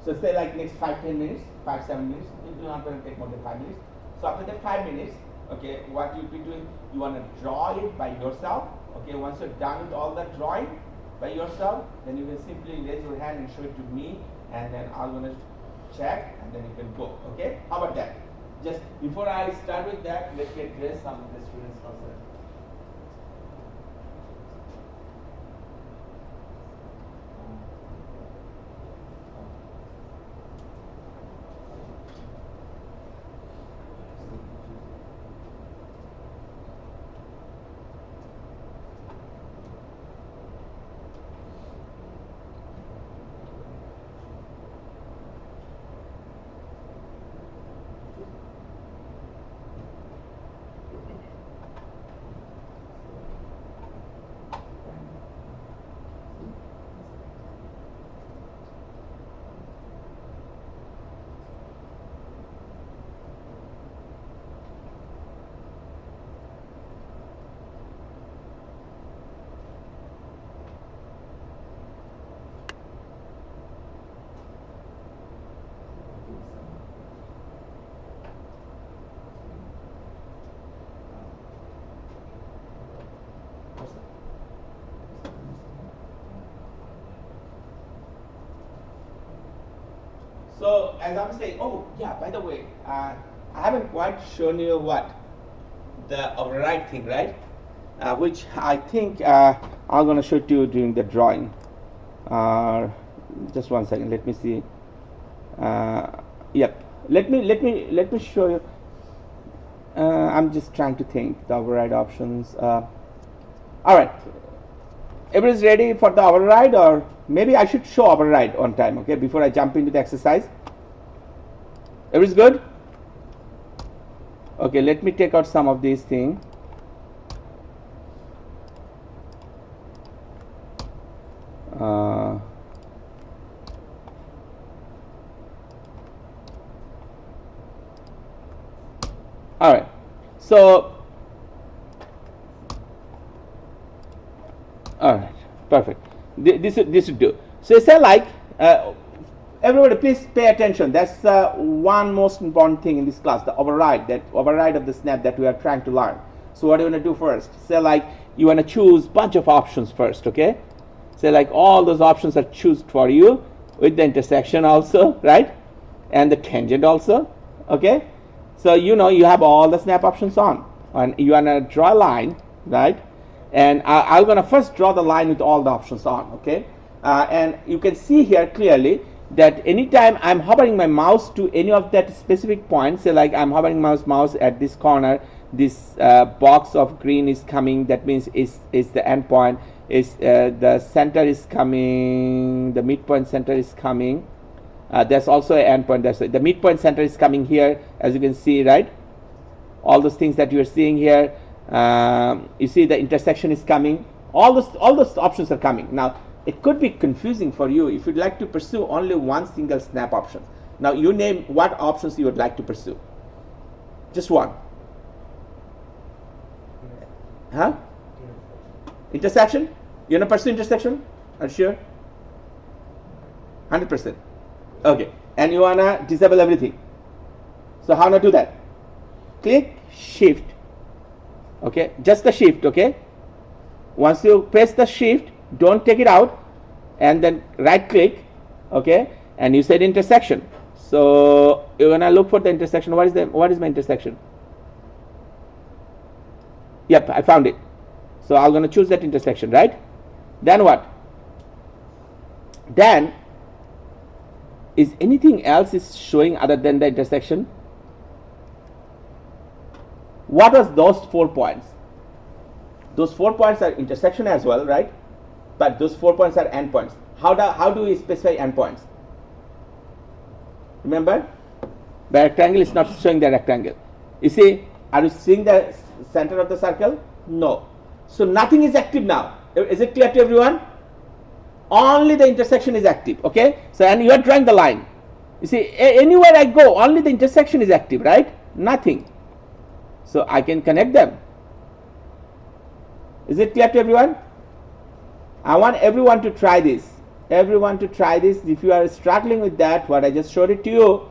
So say like next 5-10 minutes, 5-7 minutes. It's not going to take more than 5 minutes. So after that 5 minutes, okay, what you'll be doing, you want to draw it by yourself. Okay. Once you're done with all that drawing by yourself, then you will simply raise your hand and show it to me, and then I'm going to check, and then you can go. Okay, how about that? Just before I start with that, let me address some of the students' concerns. So as I'm saying, oh yeah, by the way, I haven't quite shown you what the override thing, right? Which I think I'm going to show to you during the drawing. Just one second, let me see. Yep, let me show you. I'm just trying to think the override options. All right, everybody's ready for the override, or maybe I should show override on time, okay, before I jump into the exercise. Everybody's good? Okay, let me take out some of these things. All right, so all right, perfect. This would do. So say like everybody, please pay attention. That's one most important thing in this class, the override, that override of the snap that we are trying to learn. So what do you want to do first? Say like you want to choose bunch of options first, okay? Say like all those options are chosen for you with the intersection also, right? And the tangent also, okay? So you know you have all the snap options on, and you want to draw a line, right? And I'm going to first draw the line with all the options on, okay? And you can see here clearly that anytime I'm hovering my mouse to any of that specific point, say like I'm hovering mouse at this corner, this box of green is coming, that means is the end point, is the center is coming, the midpoint center is coming. There's also an end point. The midpoint center is coming here, as you can see, right? All those things that you are seeing here. You see the intersection is coming. All those options are coming. Now it could be confusing for you if you'd like to pursue only one single snap option. Now you name what options you would like to pursue. Just one. Huh? Intersection? You want to pursue intersection? Are you sure? 100%. Okay. And you want to disable everything. So how to do that? Click Shift. Okay. Just the Shift. Okay. Once you press the Shift, don't take it out, and then right click. Okay. And you said intersection. So you're gonna look for the intersection. What is my intersection? Yep, I found it. So I'm gonna choose that intersection, right? Then what? Then is anything else is showing other than the intersection? What was those 4 points? Those 4 points are intersection as well, right? But those 4 points are endpoints. How do we specify endpoints? Remember, the rectangle is not showing the rectangle. You see, are you seeing the center of the circle? No. So nothing is active now. Is it clear to everyone? Only the intersection is active. Okay. So and you are drawing the line. You see, anywhere I go, only the intersection is active, right? Nothing. So I can connect them. Is it clear to everyone? I want everyone to try this. Everyone to try this. If you are struggling with that, what I just showed it to you.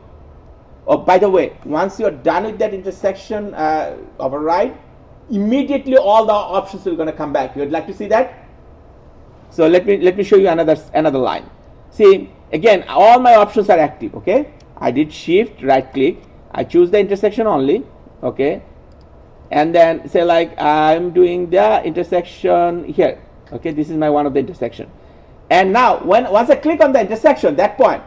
Oh, by the way, once you are done with that intersection override, immediately all the options will going to come back. You would like to see that? So let me show you another line. See, again, all my options are active. Okay, I did shift right click. I choose the intersection only. Okay, and then say like I'm doing the intersection here. Okay, this is my one of the intersection. And now once I click on the intersection, that point,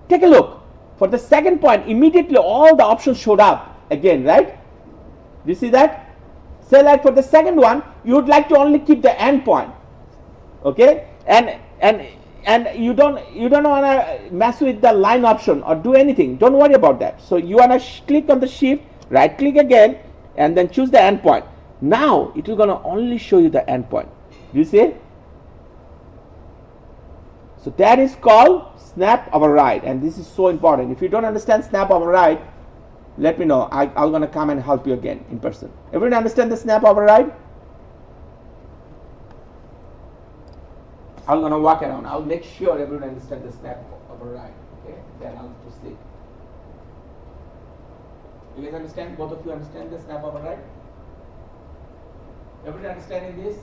take a look. For the second point, immediately all the options showed up again, right? Do you see that? Say like for the second one, you would like to only keep the end point. Okay? And you don't want to mess with the line option or do anything. Don't worry about that. So you want to click on the shift, right click again, and then choose the end point. Now it will gonna only show you the end point. Do you see? So that is called snap override, and this is so important. If you don't understand snap override, let me know. I'm gonna come and help you again in person. Everyone understand the snap override? I'm gonna walk around. I'll make sure everyone understand the snap override. Okay, then I'll proceed. You guys understand? Both of you understand the snap override? Everyone understanding this?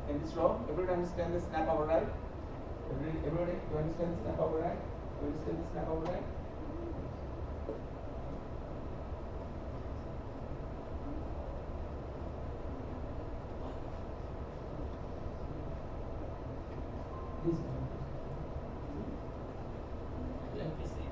In this row, everyone understand the snap override? Everybody, you understand the snap override? You understand the snap override? Let me see.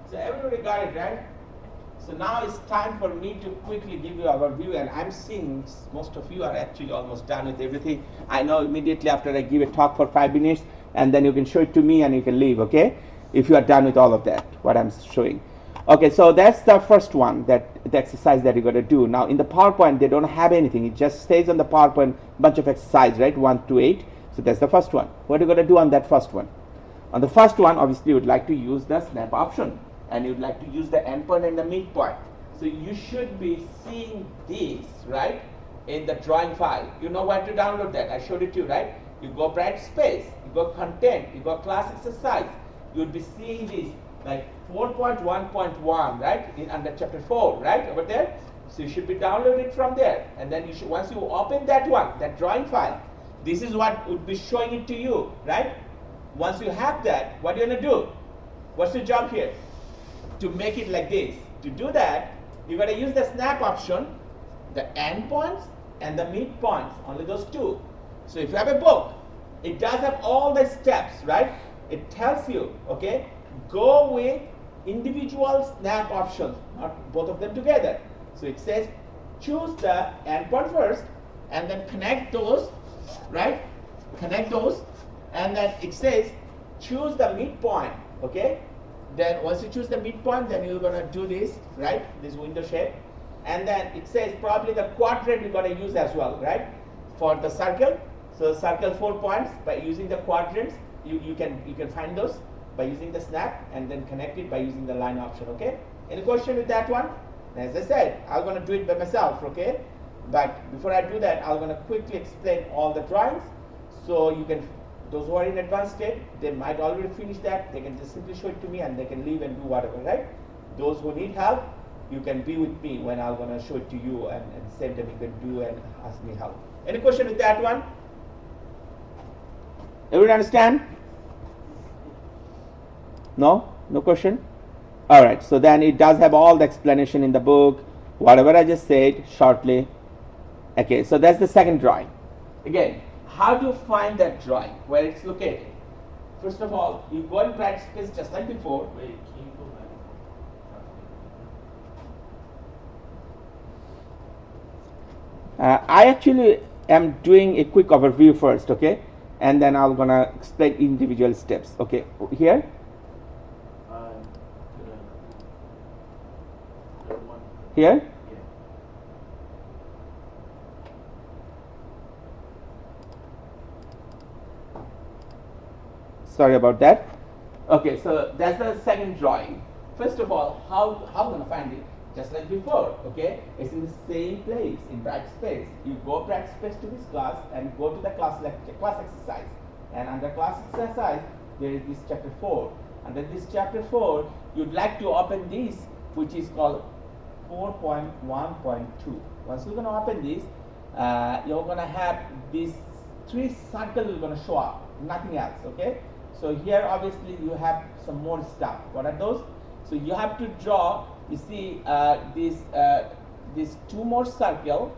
So everybody got it, right? So now it's time for me to quickly give you our view, and I'm seeing most of you are actually almost done with everything. I know immediately after I give a talk for 5 minutes, and then you can show it to me and you can leave, okay? If you are done with all of that, what I'm showing. Okay, so that's the first one, that the exercise that you're going to do. Now in the PowerPoint, they don't have anything. It just stays on the PowerPoint, bunch of exercise, right? 1 to 8. So that's the first one. What are you going to do on that first one? On the first one, obviously, you would like to use the snap option, and you'd like to use the endpoint and the midpoint. So you should be seeing this, right? in the drawing file. You know where to download that. I showed it to you, right? You go Brightspace, you go content, you go class exercise. You'll be seeing this like 4.1.1, right? Under chapter 4, right? Over there. So you should be downloaded from there. And then you should, once you open that one, that drawing file, this is what would be showing it to you, right? Once you have that, what are you going to do? What's your job here? To make it like this. To do that, you got to use the snap option, the endpoints and the midpoints, only those two. So if you have a book, it does have all the steps, right? It tells you, okay, go with individual snap options, not both of them together. So it says choose the endpoint first and then connect those, right? Connect those, and then it says choose the midpoint, okay? Then once you choose the midpoint, then you're gonna do this, right? This window shape. And then it says probably the quadrant you're gonna use as well, right? For the circle. So circle 4 points by using the quadrants. You can find those by using the snap and then connect it by using the line option, okay? Any question with that one? As I said, I'm gonna do it by myself, okay? But before I do that, I'm gonna quickly explain all the drawings. So you can, those who are in advanced state, they might already finish that. They can just simply show it to me and they can leave and do whatever, right? Those who need help, you can be with me when I'm gonna show it to you, and same time you can do and ask me help. Any question with that one? Everyone understand? No? No question? Alright, so then it does have all the explanation in the book, whatever I just said shortly. Okay, so that's the second drawing. Again, how to find that drawing, where it's located? First of all, you go in Brightspace just like before. Wait, can you go back? I actually am doing a quick overview first, okay? And then I'm gonna explain individual steps. Okay, here. Here? Yeah. Sorry about that. Okay, so that's the second drawing. First of all, how I'm gonna find it? Just like before, okay? It's in the same place in Brightspace. You go Brightspace to this class and go to the class exercise. And under class exercise, there is this chapter 4. Under this chapter 4, you'd like to open this, which is called 4.1.2. Once you're gonna open this, you're gonna have these 3 circles are gonna show up, nothing else, okay? So here obviously you have some more stuff. What are those? So you have to draw, you see these 2 more circle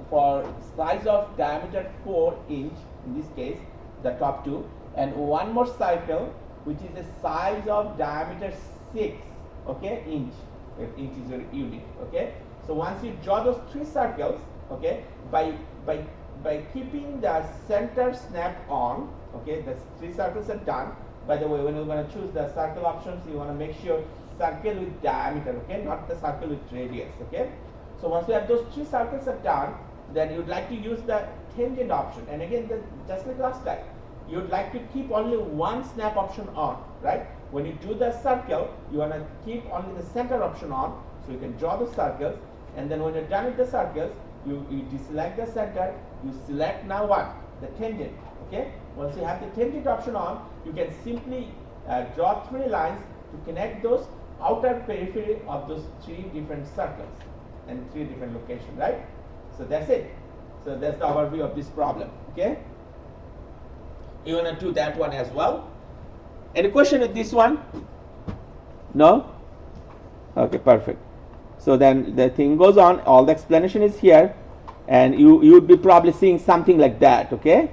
for size of diameter 4 inch in this case, the top 2, and 1 more circle which is the size of diameter 6, okay, inch. If inch is your unit, okay. So once you draw those 3 circles, okay, by keeping the center snap on, okay, the 3 circles are done. By the way, when you're going to choose the circle options, you want to make sure circle with diameter, okay, not the circle with radius, okay. So once you have those 3 circles are done, then you'd like to use the tangent option. And again, just like last time, you'd like to keep only one snap option on, right? When you do the circle, you want to keep only the center option on, so you can draw the circles. And then when you're done with the circles, you deselect the center, you select now what? The tangent, okay? Once you have the tangent option on, you can simply draw 3 lines to connect those outer periphery of those 3 different circles and 3 different locations, right? So that's it. So that's the overview of this problem, okay? You want to do that one as well? Any question with this one? No? Okay, perfect. So then the thing goes on, all the explanation is here, and you would be probably seeing something like that, okay?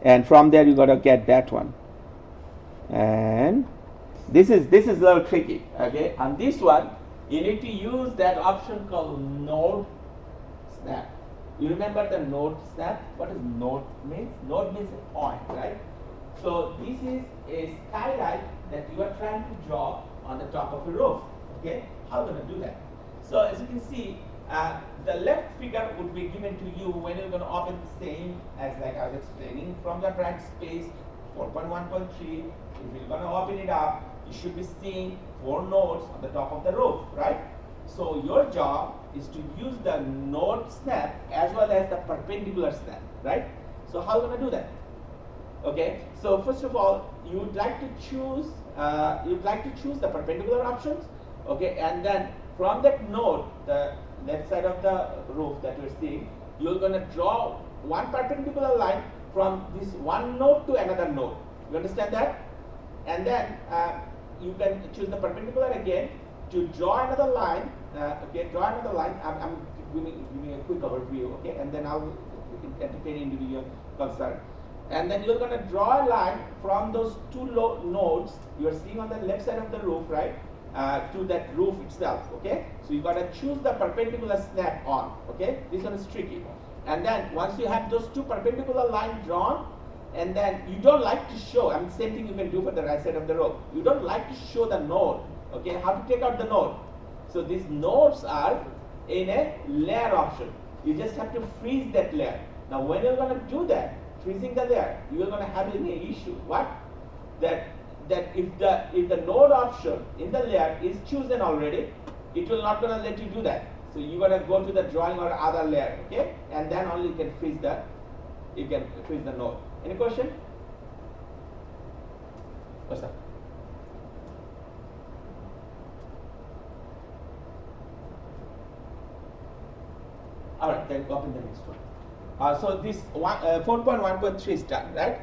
And from there you got to get that one. And this is a little tricky, okay? On this one, you need to use that option called node snap. You remember the node snap? What does node mean? Node means a point, right? So this is a skylight that you are trying to draw on the top of a roof, okay? How are you going to do that? So as you can see, the left figure would be given to you when you're going to open the same as like I was explaining from the Brightspace 4.1.3. If you're going to open it up, you should be seeing 4 nodes on the top of the roof, right? So your job is to use the node snap as well as the perpendicular snap, right? So how are we going to do that? Okay, so first of all, you would like to choose the perpendicular options, okay, and then from that node, the left side of the roof that you're seeing, you're going to draw one perpendicular line from this one node to another node. You understand that? And then you can choose the perpendicular again to draw another line. Okay, draw another line. I'm giving a quick overview, okay, and then I'll entertain individual concern. And then you're going to draw a line from those two nodes you are seeing on the left side of the roof, right, to that roof itself. Okay, so you got to choose the perpendicular snap on. Okay, this one is tricky. And then once you have those two perpendicular lines drawn, and then you don't like to show, I mean, same thing you can do for the right side of the rope. You don't like to show the node. Okay, how to take out the node? So these nodes are in a layer option. You just have to freeze that layer. Now when you're going to do that, freezing the layer, you are going to have an issue. What? That if the node option in the layer is chosen already, it will not going to let you do that. So you got to go to the drawing or other layer, okay, and then only you can freeze the node. Any question? What's up? All right, then go up in the next one. So this 4.1.3 is done, right?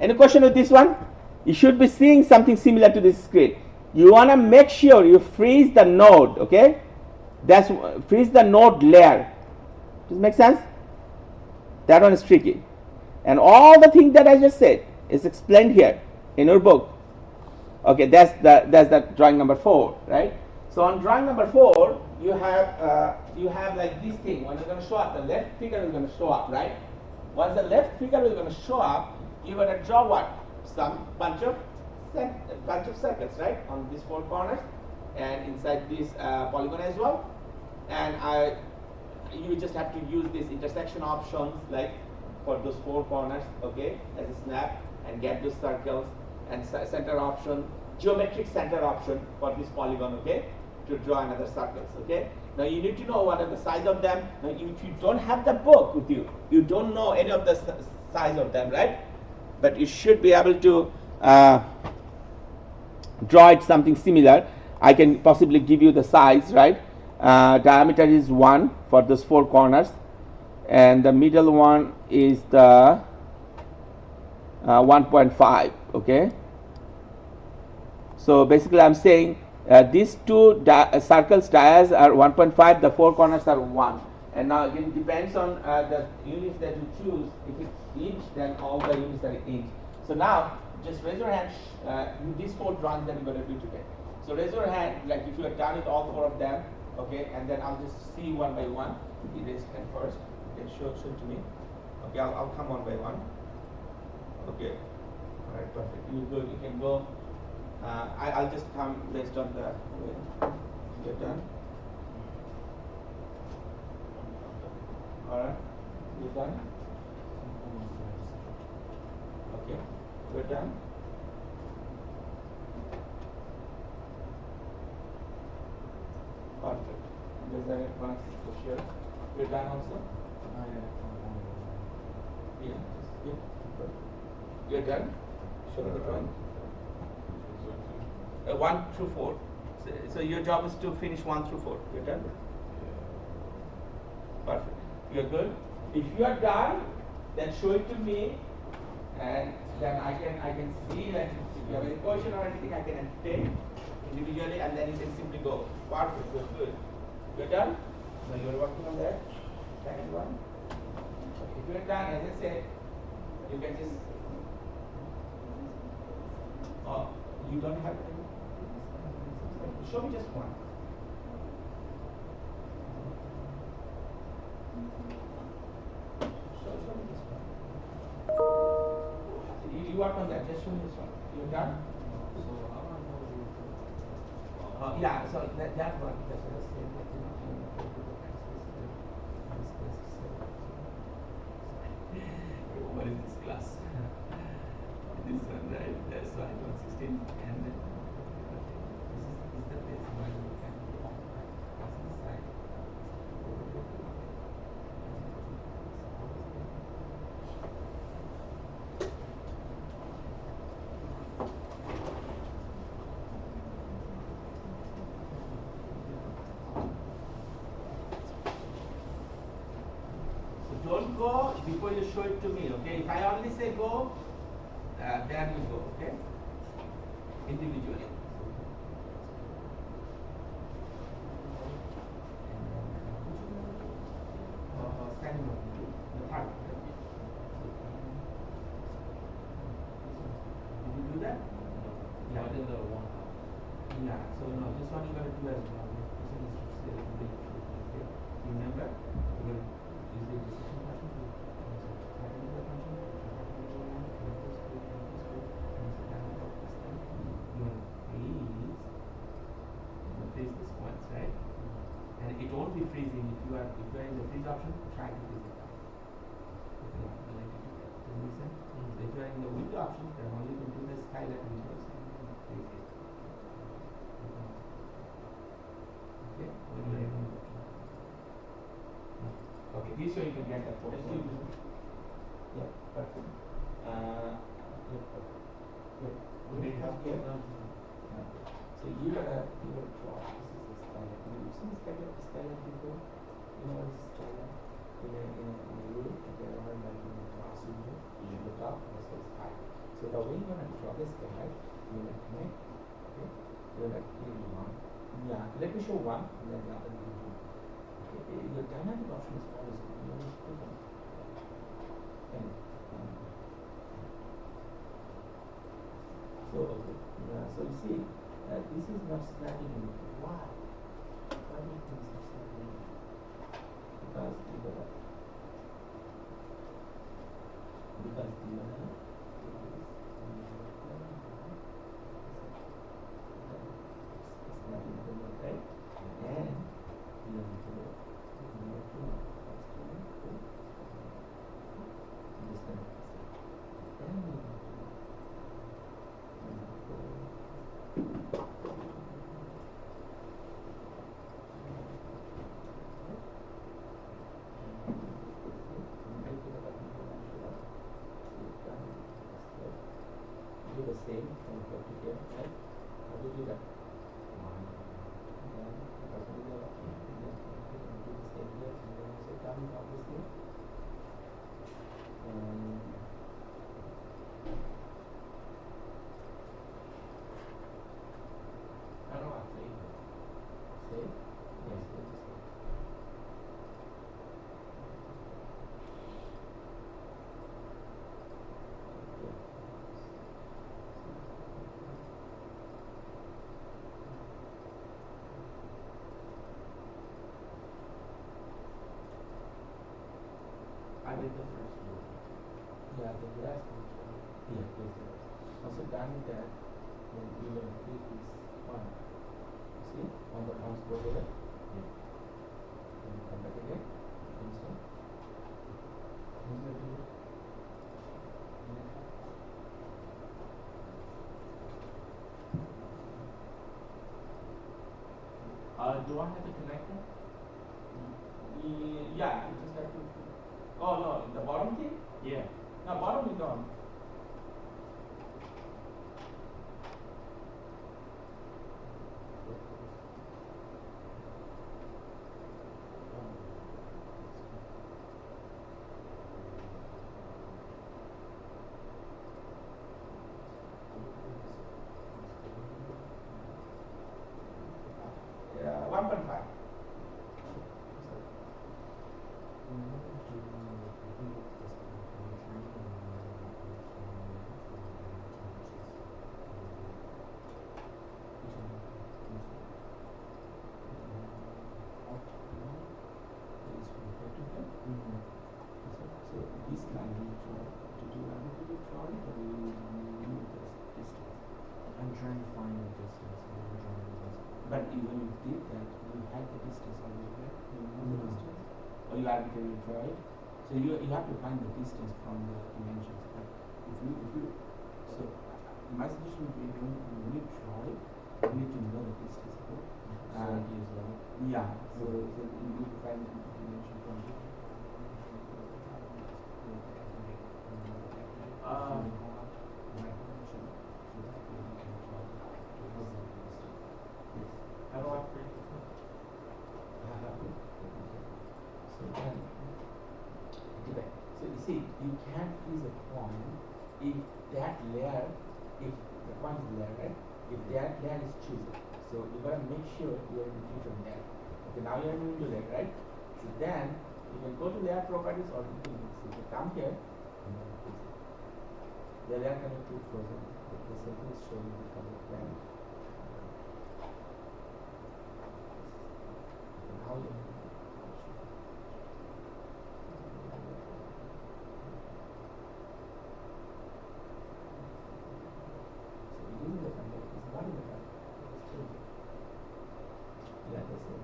Any question with this one? You should be seeing something similar to this screen. You want to make sure you freeze the node, okay? That's freeze the node layer. Does it make sense? That one is tricky. And all the things that I just said is explained here in your book. Okay, that's the drawing number 4, right? So on drawing number 4, you have like this thing. When it's going to show up, the left figure is going to show up, right? Once the left figure is going to show up, you're going to draw what? Some bunch of circles, right, on these 4 corners, and inside this polygon as well. And you just have to use these intersection options, like for those 4 corners, okay, as a snap, and get those circles, and center option, geometric center option for this polygon, okay, to draw another circles, okay. Now you need to know what are the size of them. Now if you don't have the book with you, you don't know any of the size of them, right? But you should be able to draw it something similar. I can possibly give you the size, right? Diameter is 1 for those 4 corners, and the middle one is the 1.5, okay. So basically I'm saying these 2 circles dias are 1.5, the 4 corners are 1. And now again it depends on the units that you choose. If it's inch, then all the units are inch. So now just raise your hand, these 4 drawings that you're going to do today. So raise your hand, like if you are done with all 4 of them, okay, and then I'll just see one by one. You raise hand first, okay, show it to me. Okay, I'll come one by one. Okay, all right, perfect. You go, you can go. I'll just come based on the way you're done. All right, you're done. Okay, we're done. Perfect. There's a one for sure. We're done also. Yeah. Yeah. You're done. Show me the drawing. 1 through 4. So your job is to finish 1 through 4. You're done. Perfect. You're good. If you are done, then show it to me, and then I can see that if you have any question or anything, I can entertain individually, and then you can simply go. Perfect. You're good. You're done. Now you're working on that. Second one. Okay. If you're done, as I said, you can just. Oh, you don't have any. Show me just one. Show me this one. You work on that. Just show me this one. You're done? Yeah, so that one. That's what I was saying. What is this class? This one, right? That's why 116. And then this is the place where you can don't go before you show it to me, okay? If I only say go, then you go, okay? Individually. Standing up, the third. Did you do that? Yeah, I did the one. Yeah, so no, this one you gotta do as well. This one is okay. Remember, you're gonna use the decision function to connect the function, connect this code, and this code, and this thing. You wanna freeze this once, right? And it won't be freezing if you are in the freeze option, try to freeze it down. Okay, does it make sense? So if you are in the window option, then all you can do is highlight windows and freeze it. Okay, when you are in window option. Okay, this way you can get that photo. Yeah, perfect. Wait, what do you have here? So you gotta draw. This is the skylight. You've seen skylight before? You know what is skylight? In a roof, there are like glass window. The top also is high. So the way you're gonna draw the skylight, you're gonna connect. Okay, you're gonna click one. Yeah, let me show one, and then the other one. Okay, your dynamic option is always good. You always click on it. And, so okay, so you see, this is not snapping in. Why? Why do you think this is snapping in? Because you gotta snapping in, right? And you have to go. Do the same from here to here, right? How do you do that? And then also do the same here, and then also come obviously. And I don't know what save. Save? Yes, save is good. I did the first one. Yeah, the last one. Yeah, yes, yes. Once you're done with that, then you're going to click this one. See? On the transport layer. Yeah. Then come back again. Install. Do I have to connect them? Yeah, you just have to. Oh no, the bottom thing? Yeah. No, bottom you don't. Yeah, 1.5. So this line you draw, did you already draw it or you need this distance? I'm trying to find the distance. I'm drawing the distance. But when you did that, you had the distance already, right? You know the No. distance? Or you arbitrarily draw it? So you have to find the distance from the dimensions. But so my suggestion would be when you draw it, you need to know the distance. Okay? Use that. Yeah, so you need to find the dimension from it. How do I freeze this one? So then, do that. point, if that layer, if the point is layer, right? If that layer is chosen, so you gotta make sure you are in the future layer. Okay, now you are moving to layer, right? So then you can go to layer properties or you can see, you come here and then you can see. The layer can be too frozen. The setting is showing the color plan. Now you in the content is not in the content, it's changing. Yeah, that's it.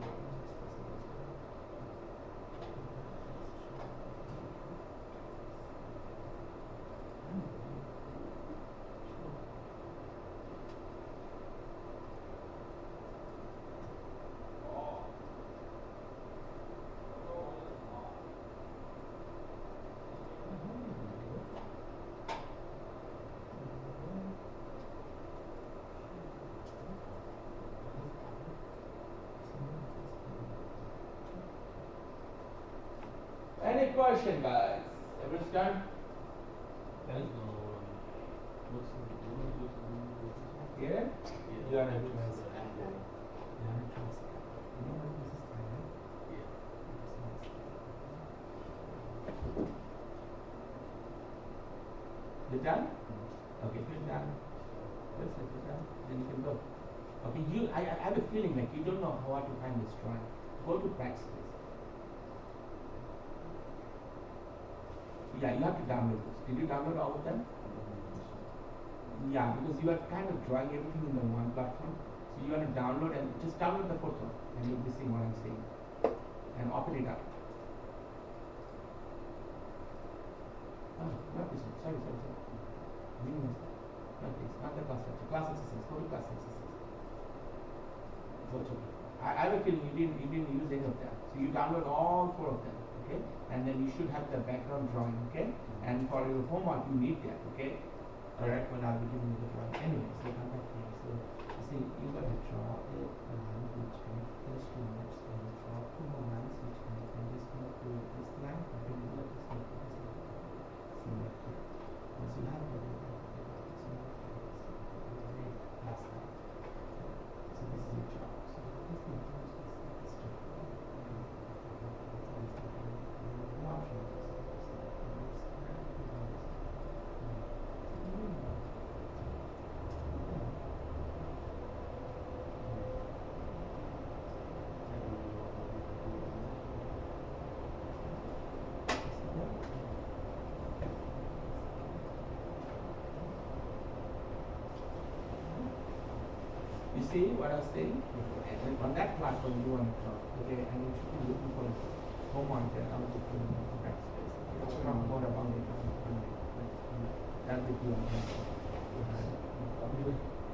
Any question, guys? Everyone's done? What's the Here? You are not doing it. You done? Okay, good done. Good, so you're done. Then you can go. Okay, I have a feeling like you don't know how to find this drawing. Go to practice. Yeah, you have to download this. Did you download all of them? Yeah, because you are kind of drawing everything in the one platform. So you want to download and just download the photo and you'll be seeing what I'm saying. And open it up. Oh, not this one. Sorry. Not this. Not the class section. Class exercise. Go to class exercise. Go to. I have a feeling you didn't use any of them. So you download all 4 of them. Okay? And then you should have the background drawing. Okay? And for your homework, you need that. Okay? Alright, when I'll be giving you the drawing. Anyway, so come back here. So you see, you gotta draw a line which connects those 2 nodes and draw 2 more lines which connect and this connect to this line, perpendicular, this connect to this line. Similar to once you have it, last line. So this is your job. So this thing is this job. No option. You see what I was saying? And on that platform you want to talk, okay? And you should be looking for home monitor and I'll give you backspace. I'll talk more about it. That will be on that.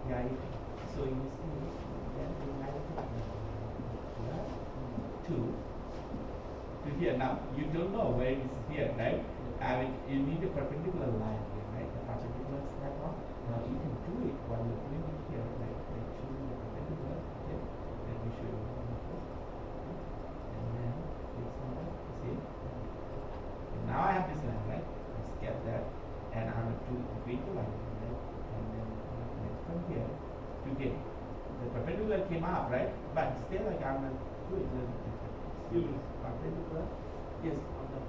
Yeah, so you see, then we have to here. Now, you don't know where it is here, right? I mean, you need a perpendicular line here, right? A perpendicular snap on. Now, you can do it while you're doing it here, like choosing the perpendicular, okay? Let me show you one of this. And then, click on that, see? And now I have this line, right? I sketch that, and I'm going to create the line, right? And then connect from here to here. The perpendicular came up, right? But still, like, I'm going to do it a little bit different. Still is perpendicular. Yes, on the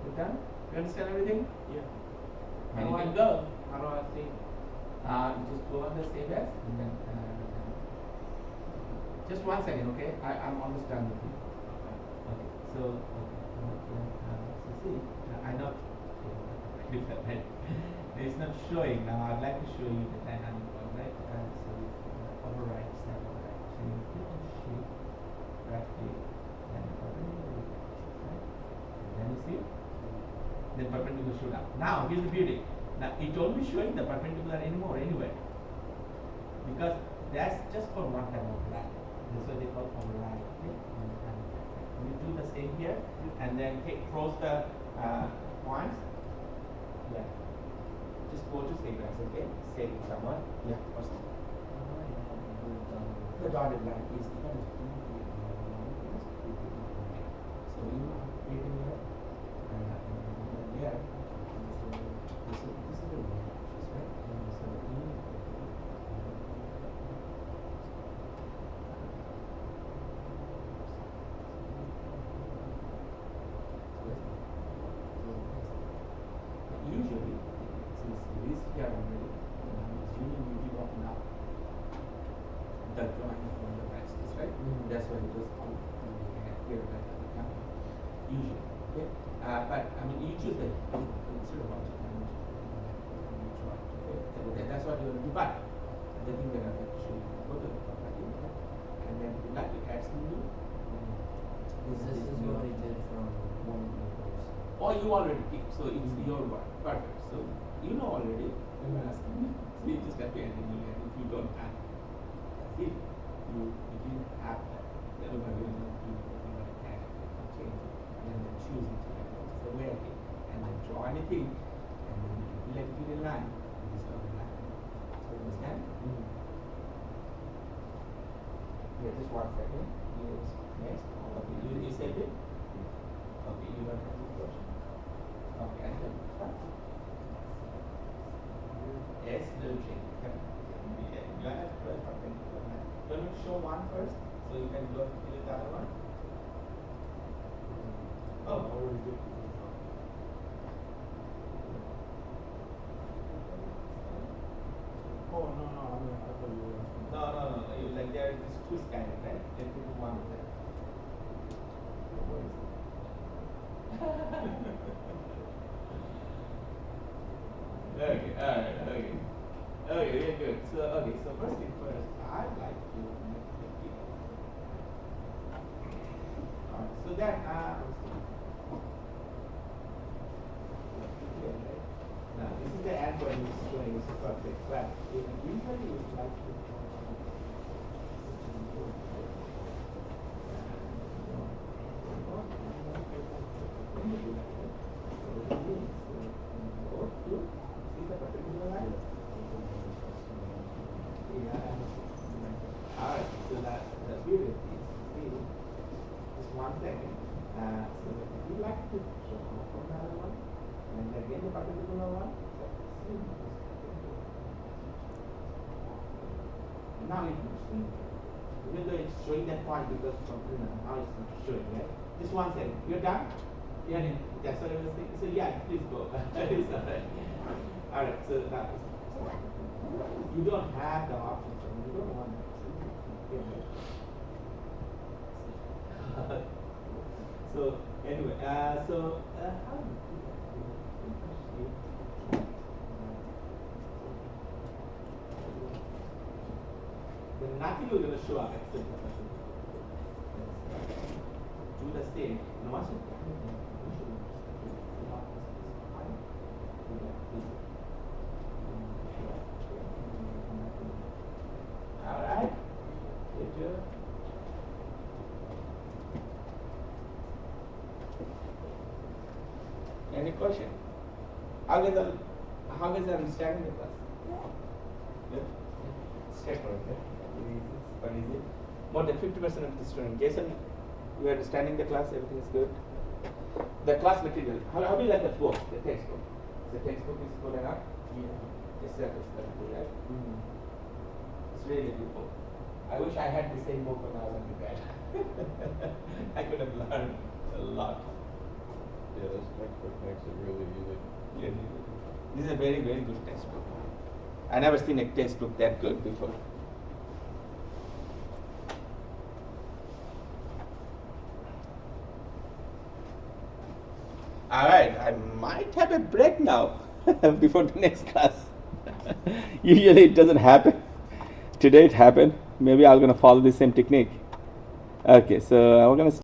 you done? You understand everything? Yeah. And you can go. How do I save? Just go on the save as and then just 1 second, okay? I'm almost done with you. Okay, so see, I know right? It's not showing now. I'd like to show you the dynamic one, right? So override, snap override. So you click on shape, right click, and perpendicular, right? And then you see, the perpendicular showed up. Now here's the beauty. Now it won't be showing the perpendicular anymore anywhere. Because that's just for one type of line. That's what they call override. Okay? We do the same here and then cross the points. Yeah. Just go to save as, okay? Save it somewhere. Yeah, first. The dotted line is even so you have created here and there. the drawing from the branches, right? That's why it was called here like the camera. Usually, okay. But I mean, you choose the instead of object dimension, you try. Okay, that's what you're going to do. But the thing that I'm going to show you, go to the property, okay? And then if you like to add some new. This is what I did from one of the courses. Or you already picked, so it's your work. Perfect. So you know already. You're asking me. So you just have to enter new, and if you don't have, that's it. You didn't have that. Then we're going to do something like add, change, and then choose it. That's the way I did. And then draw anything, and then if you let it be the line, it is not a line. So you understand? Yeah, just 1 second. Yes. Next. Okay, you saved it? Okay, you don't have this question. Okay, and then start. Yes, little change. You have to press something. You want me to show one first, so you can go to the other one? Oh, already did. Oh, no, I mean, I thought you were asking. no. Like there is this twist kind of, right? Let me do one of them. Okay, alright, okay. Okay, very good. So, first thing first, I'd like to make the video. Alright, so then, now, this is the end when it's showing it's perfect, but usually it's like to Alright, so that the beauty is just 1 second. So if you like to show from another one, and again the perpendicular one, now it looks even though it's showing that point because from now it's not showing, right? Just 1 second. You're done? Yeah, that's what I was thinking. So yeah, please go. It's alright. Alright, so that is you don't have the option, so you don't want to choose it. So anyway, how do you do that? Then nothing will gonna show up except the person. Do the same. And once you Alright. Good job. Any question? How is the understanding the class? Good? Straightforward, right? What is it? More than 50% of the students. Jason, you are understanding the class, everything is good? The class material, how do you like the book, the textbook? The textbook is good enough? Yeah. It's self-explanatory, right? It's really good book. I wish I had the same book when I was in bed. I could have learned a lot. Yeah, this textbook makes it really easy. Yeah, this is a very, very good textbook. I never seen a textbook that good before. Alright, I might have a break now before the next class. Usually it doesn't happen. Today it happened. Maybe I'm going to follow the same technique. Okay, so we're going to